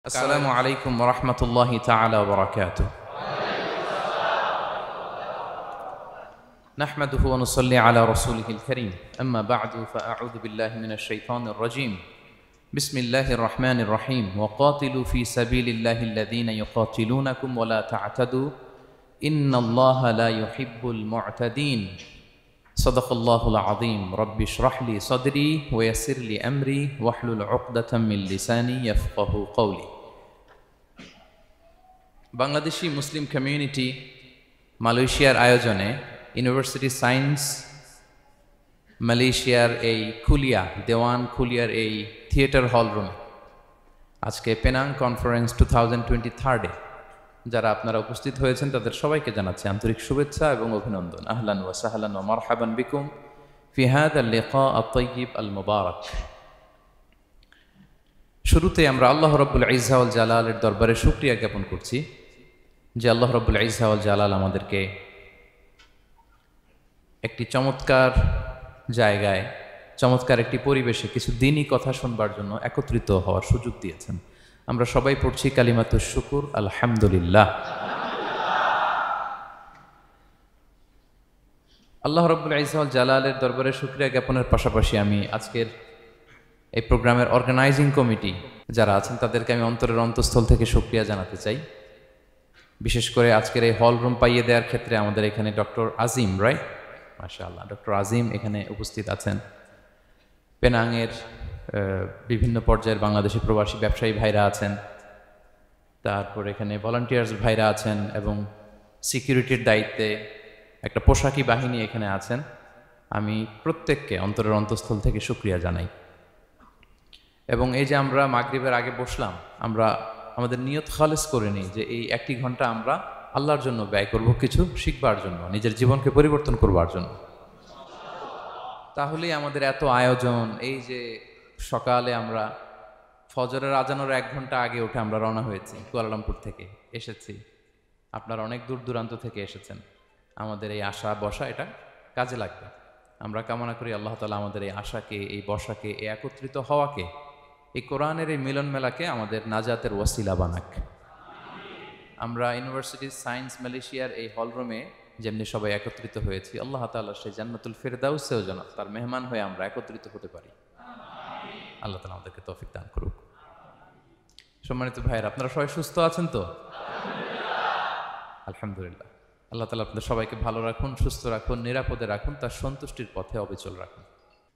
السلام عليكم ورحمة الله تعالى وبركاته. نحمده ونصلي على رسوله الكريم. أما بعد فأعوذ بالله من الشيطان الرجيم. بسم الله الرحمن الرحيم. وقاتلوا في سبيل الله الذين يقاتلونكم ولا تعتدوا إن الله لا يحب المعتدين. صدق الله العظيم. رب اشرح لي صدري ويسر لي أمري واحلل عقدة من لساني يفقه قولي. Bangladeshi Muslim community মালয়েশিয়ার আয়োজনে university science মালয়েশিয়ার এই দেওয়ান খুলিয়ার এই থিয়েটার হল রুমে আজকে পেনাং কনফারেন্স 2023 যারা আপনারা উপস্থিত হয়েছেন তাদের সবাইকে জানাচ্ছি আন্তরিক শুভেচ্ছা এবং অভিনন্দন। আহলান ওয়া সাহলান ওয়া মারহাবান বিকুম ফি হাযাল লিকা আত-তাইয়িব আল মুবারাক। শুরুতে আমরা আল্লাহ রাব্বুল ইজ্জা ওয়াল জালালের দরবারে শুকরিয়া জ্ঞাপন করছি যে আল্লাহ রাব্বুল ইজ্জা ওয়াল জালাল আমাদেরকে একটি চমৎকার জায়গায় চমৎকার একটি পরিবেশে কিছু দিনই কথা শুনবার জন্য একত্রিত হওয়ার সুযোগ দিয়েছেন। আমরা সবাই পড়ছি কালিমাতুশ শুকুর আলহামদুলিল্লাহ। আল্লাহ রাব্বুল ইজ্জা ওয়াল জালালের দরবারে শুকরিয়া জ্ঞাপনের পাশাপাশি আমি আজকের এই প্রোগ্রামের অর্গানাইজিং কমিটি যারা আছেন তাদেরকে আমি অন্তরের অন্তঃস্থল থেকে শুকরিয়া জানাতে চাই। বিশেষ করে আজকের এই হল রুম পাইয়ে দেওয়ার ক্ষেত্রে আমাদের এখানে ডক্টর আজিম, রাইট, মাশাআল্লাহ, ডক্টর আজিম এখানে উপস্থিত আছেন। পেনাংয়ের বিভিন্ন পর্যায়ের বাংলাদেশি প্রবাসী ব্যবসায়ী ভাইরা আছেন, তারপর এখানে ভলান্টিয়ার্স ভাইরা আছেন এবং সিকিউরিটির দায়িত্বে একটা পোশাকি বাহিনী এখানে আছেন। আমি প্রত্যেককে অন্তরের অন্তঃস্থল থেকে শুকরিয়া জানাই। এবং এই যে আমরা মাগরিবের আগে বসলাম, আমরা আমাদের নিয়ত খালেস করে নিই যে এই 1 ঘন্টা আমরা আল্লাহর জন্য ব্যয় করব, কিছু শিখবার জন্য, নিজের জীবনকে পরিবর্তন করবার জন্য। তাহলেই আমাদের এত আয়োজন, এই যে সকালে আমরা ফজরের আজানের 1 ঘন্টা আগে উঠে আমরা রওনা হয়েছি, কুয়ালালামপুর থেকে এসেছি, আপনারা অনেক দূর দূরান্ত থেকে এসেছেন। আমাদের এই আশা বসা এটা কাজে লাগবে। আমরা কামনা করি আল্লাহ তাআলা আমাদের এই আশাকে, এই বসাকে, এই একত্রিত হওয়াকে, এই কোরআনের এই মিলন মেলাকে আমাদের নাজাতের ওয়াসিলা বানাক। আমরা ইউনিভার্সিটি সায়েন্স মালয়েশিয়ার এই হলরুমে যেমনি সবাই একত্রিত হয়েছি, আল্লাহ তাআলা সেই জান্নাতুল ফেরদাউসেও যেন তার মেহমান হয়ে আমরা একত্রিত হতে পারি। আল্লাহ তাআলা আমাদেরকে তৌফিক দান করুক। সম্মানিত ভাইয়েরা, আপনারা সবাই সুস্থ আছেন তো? আলহামদুলিল্লাহ। আল্লাহ তাআলা আপনাদের সবাইকে ভালো রাখুন, সুস্থ রাখুন, নিরাপদে রাখুন, তার সন্তুষ্টির পথে অবিচল রাখুন।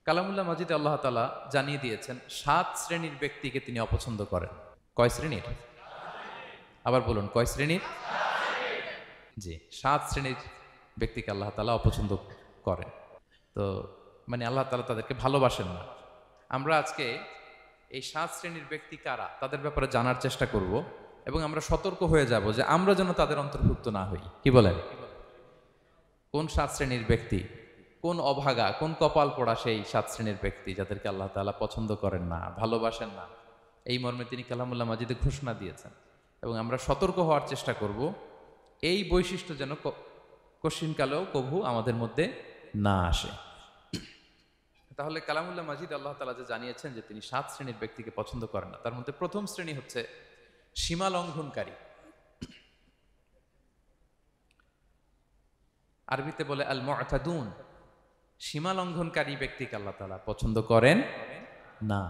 কালামুল্লাহ মাজিদে আল্লাহ তাআলা জানিয়ে দিয়েছেন 7 শ্রেণীর ব্যক্তিকে তিনি অপছন্দ করেন। কয় শ্রেণীর? আবার বলুন, কয় শ্রেণীর? জি, 7 শ্রেণীর ব্যক্তিকে আল্লাহ তাআলা অপছন্দ করেন। তো মানে আল্লাহ তাআলা তাদেরকে ভালোবাসেন না। আমরা আজকে এই 7 শ্রেণীর ব্যক্তি কারা তাদের ব্যাপারে জানার চেষ্টা করব এবং আমরা সতর্ক হয়ে যাব যে আমরা যেন তাদের অন্তর্ভুক্ত না হই। কি বলেন? কোন 7 শ্রেণীর ব্যক্তি, কোন অভাগা, কোন কপাল পোড়া সেই 7 শ্রেণীর ব্যক্তি যাদেরকে আল্লাহ তাআলা পছন্দ করেন না, ভালোবাসেন না, এই মর্মে তিনি কালামুল্লাহ মাজিদে ঘোষণা দিয়েছেন। এবং আমরা সতর্ক হওয়ার চেষ্টা করব এই বৈশিষ্ট্য যেন কশিনকালেও কভু আমাদের মধ্যে না আসে। তাহলে কালামুল্লাহ মাজিদ আল্লাহ তাআলা যে জানিয়েছেন যে তিনি 7 শ্রেণীর ব্যক্তিকে পছন্দ করেন না, তার মধ্যে প্রথম শ্রেণী হচ্ছে সীমা লঙ্ঘনকারী। আরবিতে বলে আল মুআতাদুন। সীমা লঙ্ঘনকারী ব্যক্তিকে আল্লাহ তাআলা পছন্দ করেন না।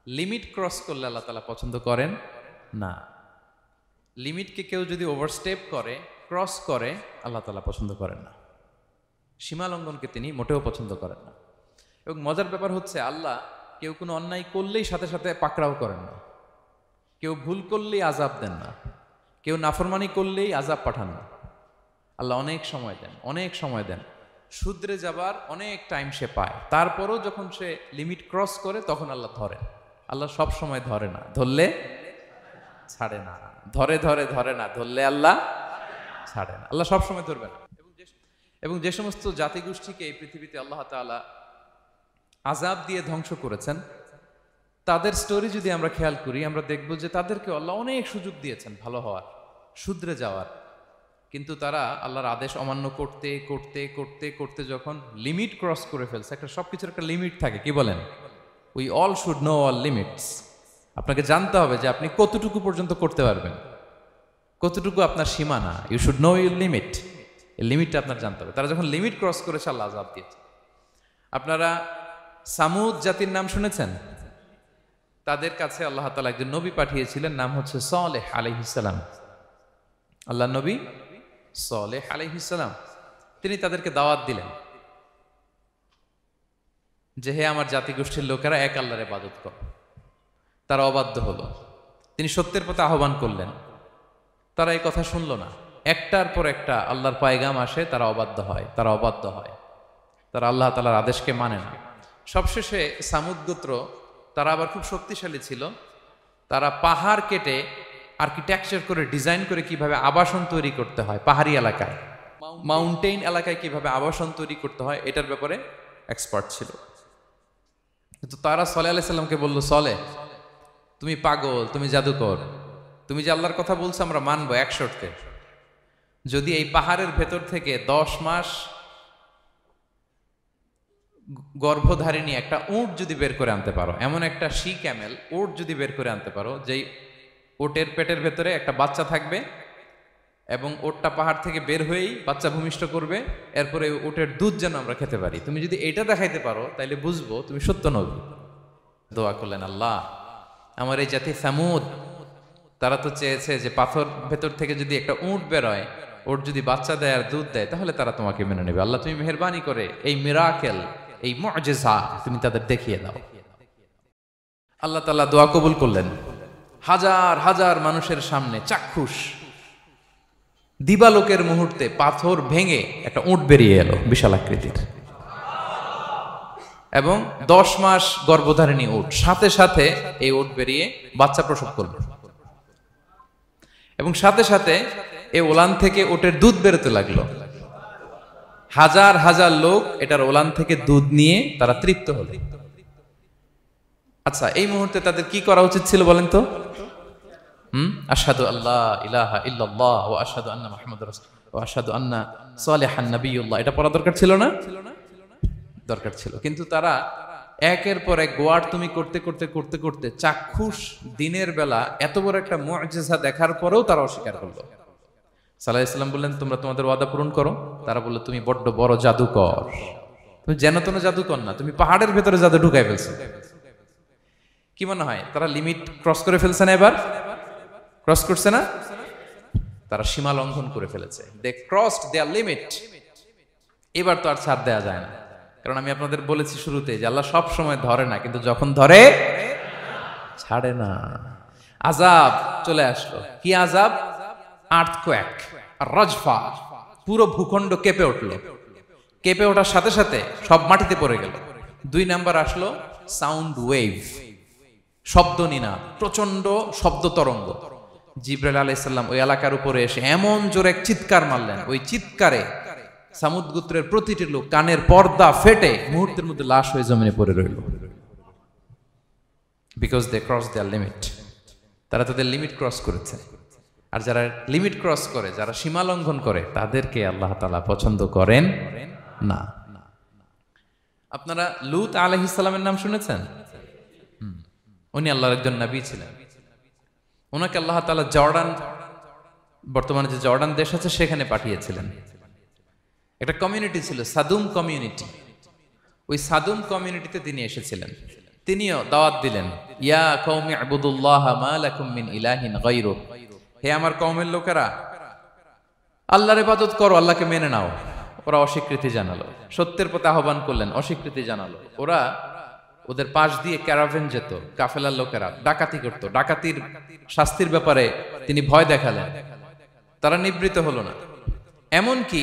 লিমিট ক্রস করলে আল্লাহ তাআলা পছন্দ করেন না। লিমিটকে কেউ যদি ওভারস্টেপ করে, ক্রস করে, আল্লাহ তাআলা পছন্দ করেন না। সীমা লঙ্ঘনকে তিনি মোটেও পছন্দ করেন না। এবং মজার ব্যাপার হচ্ছে আল্লাহ কেউ কোনো অন্যায় করলেই সাথে সাথে পাকড়াও করেন না, কেউ ভুল করলেই আযাব দেন না, কেউ নাফরমানি করলেই আযাব পাঠান না। আল্লাহ অনেক সময় দেন, অনেক সময় দেন, শুধরে যাবার অনেক টাইম সে পায়। তারপরও যখন সে লিমিট ক্রস করে তখন আল্লাহ ধরেন। আল্লাহ সব সময় ধরে না, ধরলে ছাড়ে না, ধরে ধরে ধরে না, ধরলে আল্লাহ ছাড়ে না। আল্লাহ সব সময় ধরবে না। এবং যে সমস্ত জাতিগোষ্ঠীকে এই পৃথিবীতে আল্লাহ তাআলা আযাব দিয়ে ধ্বংস করেছেন, তাদের স্টোরি যদি আমরা খেয়াল করি, আমরা দেখব যে তাদেরকে আল্লাহ অনেক সুযোগ দিয়েছেন ভালো হওয়ার, শুধরে যাওয়ার। কিন্তু তারা আল্লাহর আদেশ অমান্য করতে করতে করতে করতে যখন লিমিট ক্রস করে ফেলছে, একটা সবকিছুর একটা লিমিট থাকে, কি বলেন? We all should know all limits. আপনাকে জানতে হবে যে আপনি কতটুকু পর্যন্ত করতে পারবেন, কতটুকু আপনার সীমানা। You should know your limit. এই লিমিটটা আপনার জানতে হবে। তারা যখন লিমিট ক্রস করেছে আল্লাহ আযাব দিয়েছে। আপনারা সামুদ জাতির নাম শুনেছেন? তাদের কাছে আল্লাহ তাআলা একজন নবী পাঠিয়েছিলেন, নাম হচ্ছে সালেহ আলাইহিস সালাম। আল্লাহ নবী সালেহ আলাইহিস সালাম, তিনি তাদেরকে দাওয়াত দিলেন যে হে আমার জাতিগোষ্ঠীর লোকেরা, এক আল্লাহর ইবাদত করো। তারা অবাধ্য হলো। তিনি সত্যের পথে আহ্বান করলেন, তারা এই কথা শুনল না। একটার পর একটা আল্লাহর পায়গাম আসে, তারা অবাধ্য হয়, তারা অবাধ্য হয়, তারা আল্লাহ তাআলার আদেশকে মানে না। সবশেষে সামুদ গোত্র, তারা আবার খুব শক্তিশালী ছিল। তারা পাহাড় কেটে আর্কিটেকচার করে ডিজাইন করে কিভাবে আবাসন তৈরি করতে হয় পাহাড়ি এলাকায়, মাউন্টেইন এলাকায় কিভাবে আবাসন তৈরি করতে হয়, এটার ব্যাপারে এক্সপার্ট ছিল। কিন্তু তারা সালেহ আলাইহিস সালামকে বলল, সালেহ তুমি পাগল, তুমি জাদুকর, তুমি যে আল্লাহর কথা বলছো আমরা মানবো এক শর্তে, যদি এই পাহাড়ের ভেতর থেকে 10 মাস গর্ভধারিণী একটা উট যদি বের করে আনতে পারো, এমন একটা শি ক্যামেল উট যদি বের করে আনতে পারো, যেই উটের পেটের ভেতরে একটা বাচ্চা থাকবে এবং উটটা পাহাড় থেকে বের হয়েই বাচ্চা ভূমিষ্ঠ করবে, এরপরে উটের দুধ যেন আমরা খেতে পারি, তুমি যদি এটা দেখাইতে পারো তাইলে বুঝবো তুমি সত্য নবী। দোয়া করলেন, আল্লাহ আমার এই জাতি সামুদ, তারা তো চেয়েছে যে পাথর ভেতর থেকে যদি একটা উট বেরোয়, ওর যদি বাচ্চা দেয় আর দুধ দেয়, তাহলে তারা তোমাকে মেনে নেবে। আল্লাহ তুমি মেহেরবানি করে এই মিরাকেল, এই মুআজিজা তুমি তাদের দেখিয়ে দাও। আল্লাহ তাআলা দোয়া কবুল করলেন। হাজার হাজার মানুষের সামনে চাক্ষুষ দিবালোকের মুহূর্তে পাথর ভেঙে একটা উট বেরিয়ে এলো বিশাল আকৃতির, এবং 10 মাস গর্ভধারিণী উট, সাথে সাথে এই উট বেরিয়ে বাচ্চা প্রসব করল, এবং সাথে সাথে এই ওলান থেকে উটের দুধ বেরোতে লাগলো। হাজার হাজার লোক এটার ওলান থেকে দুধ নিয়ে তারা তৃপ্ত হলো। আচ্ছা, এই মুহূর্তে তাদের কি করা উচিত ছিল বলেন তো? আশহাদু আল্লাহ ইলাহা ইল্লাল্লাহ ওয়া আশহাদু আন্না মুহাম্মাদুর রাসূলুল্লাহ ওয়া আশহাদু আন্না সালিহান নাবিয়্যুল্লাহ, এটা পড়া দরকার ছিল না? দরকার ছিল। কিন্তু তারা একের পর এক গোয়ার তুমি করতে করতে করতে করতে চাক্ষুষ দিনের বেলা এত বড় একটা মুআজিজা দেখার পরেও তারা অস্বীকার করলো। সাল্লাল্লাহু আলাইহি ওয়াসাল্লাম বললেন, তোমরা তোমাদের ওয়াদা পূরণ করো। তারা বলল, তুমি বড্ড বড় জাদুকর, তুমি যেন তেন জাদুকর না, তুমি পাহাড়ের ভেতরে জাদু ঢুকাই ফেলছো। কি মনে হয় তারা লিমিট ক্রস করে ফেলছে না? এবার ক্রস করছে না? তারা সীমা লঙ্ঘন করে ফেলেছে। দে ক্রসড দেয়ার লিমিট। এবার তো আর ছাড় দেয়া যায় না, কারণ আমি আপনাদের বলেছি শুরুতে যে আল্লাহ সব সময় ধরে না, কিন্তু যখন ধরে ছাড়ে না। আযাব চলে আসলো। কি আযাব? আর্থকোয়েক, রাজফা, পুরো ভূখণ্ড কেঁপে উঠলো। কেঁপে ওঠার সাথে সাথে সব মাটিতে পড়ে গেল। 2 নাম্বার আসলো সাউন্ড ওয়েভ, শব্দ নিনাদ, প্রচন্ড শব্দ তরঙ্গ। জিবরাইল আলাইহিস সালাম ওই এলাকার উপরে এসে এমন জোরে এক চিৎকার মারলেন, ওই চিৎকারে সামুদ গোত্রের প্রতিটি লোক কানের পর্দা ফেটে মুহূর্তের মধ্যে লাশ হয়ে জমিনে পড়ে রইল। Because they cross their limit. তারা তাদের লিমিট ক্রস করেছে। আর যারা লিমিট ক্রস করে, যারা সীমা লঙ্ঘন করে, তাদেরকে আল্লাহ তাআলা পছন্দ করেন না। আপনারা লূত আলাইহিস সালামের নাম শুনেছেন? উনি আল্লাহর একজন নবী ছিলেন। ওনাকে আল্লাহ তাআলা জর্ডান, বর্তমানে যে জর্ডান দেশ আছে সেখানে পাঠিয়েছিলেন। একটা কমিউনিটি ছিল সাদুম কমিউনিটি। ওই সাদুম কমিউনিটিতে তিনি এসেছিলেন। তিনিও দাওয়াত দিলেন, ইয়া কওমি ইবুদুল্লাহ মা লাকুম মিন ইলাহিন গায়রু, হে আমার কওমের লোকেরা, আল্লাহর ইবাদত করো, আল্লাহকে মেনে নাও। ওরা অস্বীকৃতি জানালো। সত্যের পথে আহ্বান করলেন, অস্বীকৃতি জানালো। ওরা, ওদের পাশ দিয়ে ক্যারাভেন যেত, কাফেলার লোকেরা ডাকাতি করত। ডাকাতির শাস্তির ব্যাপারে তিনি ভয় দেখালেন। তারা নিবৃত হলো না। এমনকি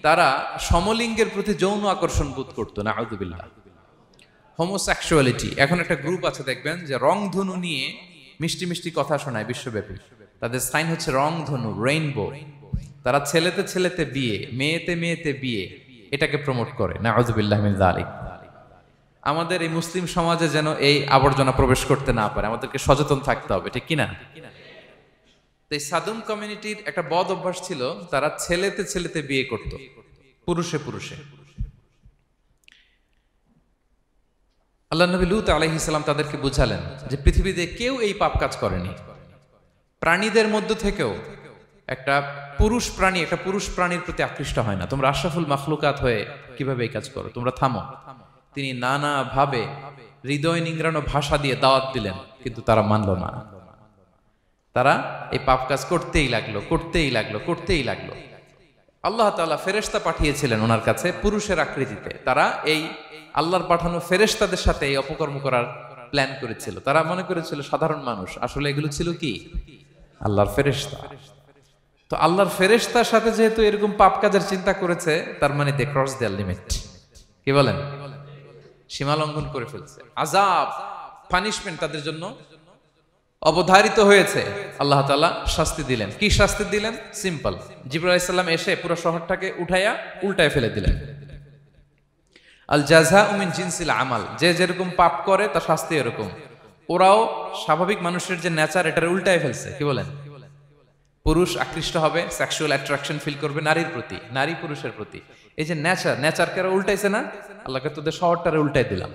তারা সমলিঙ্গের প্রতি যৌন আকর্ষণ বোধ করতো। নাউযুবিল্লাহ। হোমোসেক্সুয়ালিটি, এখন একটা গ্রুপ আছে দেখবেন যে রংধনু নিয়ে মিষ্টি মিষ্টি কথা শোনায় বিশ্বব্যাপী। তাদের সাইন হচ্ছে রংধনু, রেইনবো। তারা ছেলেতে ছেলেতে বিয়ে, মেয়েতে মেয়েতে বিয়ে, এটাকে প্রমোট করে। নাউযুবিল্লাহ মিন যালিক। আমাদের এই মুসলিম সমাজে যেন এই আবর্জনা প্রবেশ করতে না পারে, আমাদেরকে সচেতন থাকতে হবে, ঠিক কিনা? এই সাদুম কমিউনিটির একটা বদ অভ্যাস ছিল, তারা ছেলেতে ছেলেতে বিয়ে করত, পুরুষে পুরুষে। আল্লাহ নবী লূত আলাইহিস সালাম তাদেরকে বুঝালেন যে পৃথিবীতে কেউ এই পাপ কাজ করেনি। প্রাণীদের মধ্য থেকেও একটা পুরুষ প্রাণীর প্রতি আকৃষ্ট হয় না। তোমরা আশরাফুল মাখলুকাত হয়ে কিভাবে এই কাজ করো, তোমরা থামো। তিনি নানা ভাবে হৃদয় নিংড়ানো ভাষা দিয়ে দাওয়াত দিলেন, কিন্তু তারা মানল না। তারা এই পাপ কাজ করতেই লাগলো। আল্লাহ তাআলা ফেরেশতা পাঠিয়েছিলেন ওনার কাছে পুরুষের আকৃতিতে। তারা এই আল্লাহর পাঠানো ফেরেশতাদের সাথে এই অপকর্ম করার প্ল্যান করেছিল। তারা মনে করেছিল সাধারণ মানুষ, আসলে এগুলো ছিল কি আল্লাহর ফেরেশতা। তো আল্লাহর ফেরেশতার সাথে যেহেতু এরকম পাপ কাজের চিন্তা করেছে, তার মানে দে ক্রস দেয়ার লিমিট। কি বলেন? সীমা লঙ্ঘন করে ফেলছে। আযাব, পানিশমেন্ট তাদের জন্য অবধারিত হয়েছে। আল্লাহ তাআলা শাস্তি দিলেন। কি শাস্তি দিলেন? সিম্পল। জিবরাইল আলাইহিস সালাম এসে পুরো শহরটাকে উঠাইয়া উল্টায় ফেলে দিলেন। আল জাযাউ মিন জিনসিল আমাল, যে যেরকম পাপ করে তার শাস্তি এরকম। ওরাও স্বাভাবিক মানুষের যে নেচার, এটার উল্টায় ফেলছে। কি বলেন? পুরুষ আকৃষ্ট হবে, সেক্সুয়াল অ্যাট্রাকশন ফিল করবে নারীর প্রতি, নারী পুরুষের প্রতি। এই যে নেচারকে উল্টাইছে না, আল্লাহকে তোদের শহরটারে উল্টাই দিলাম।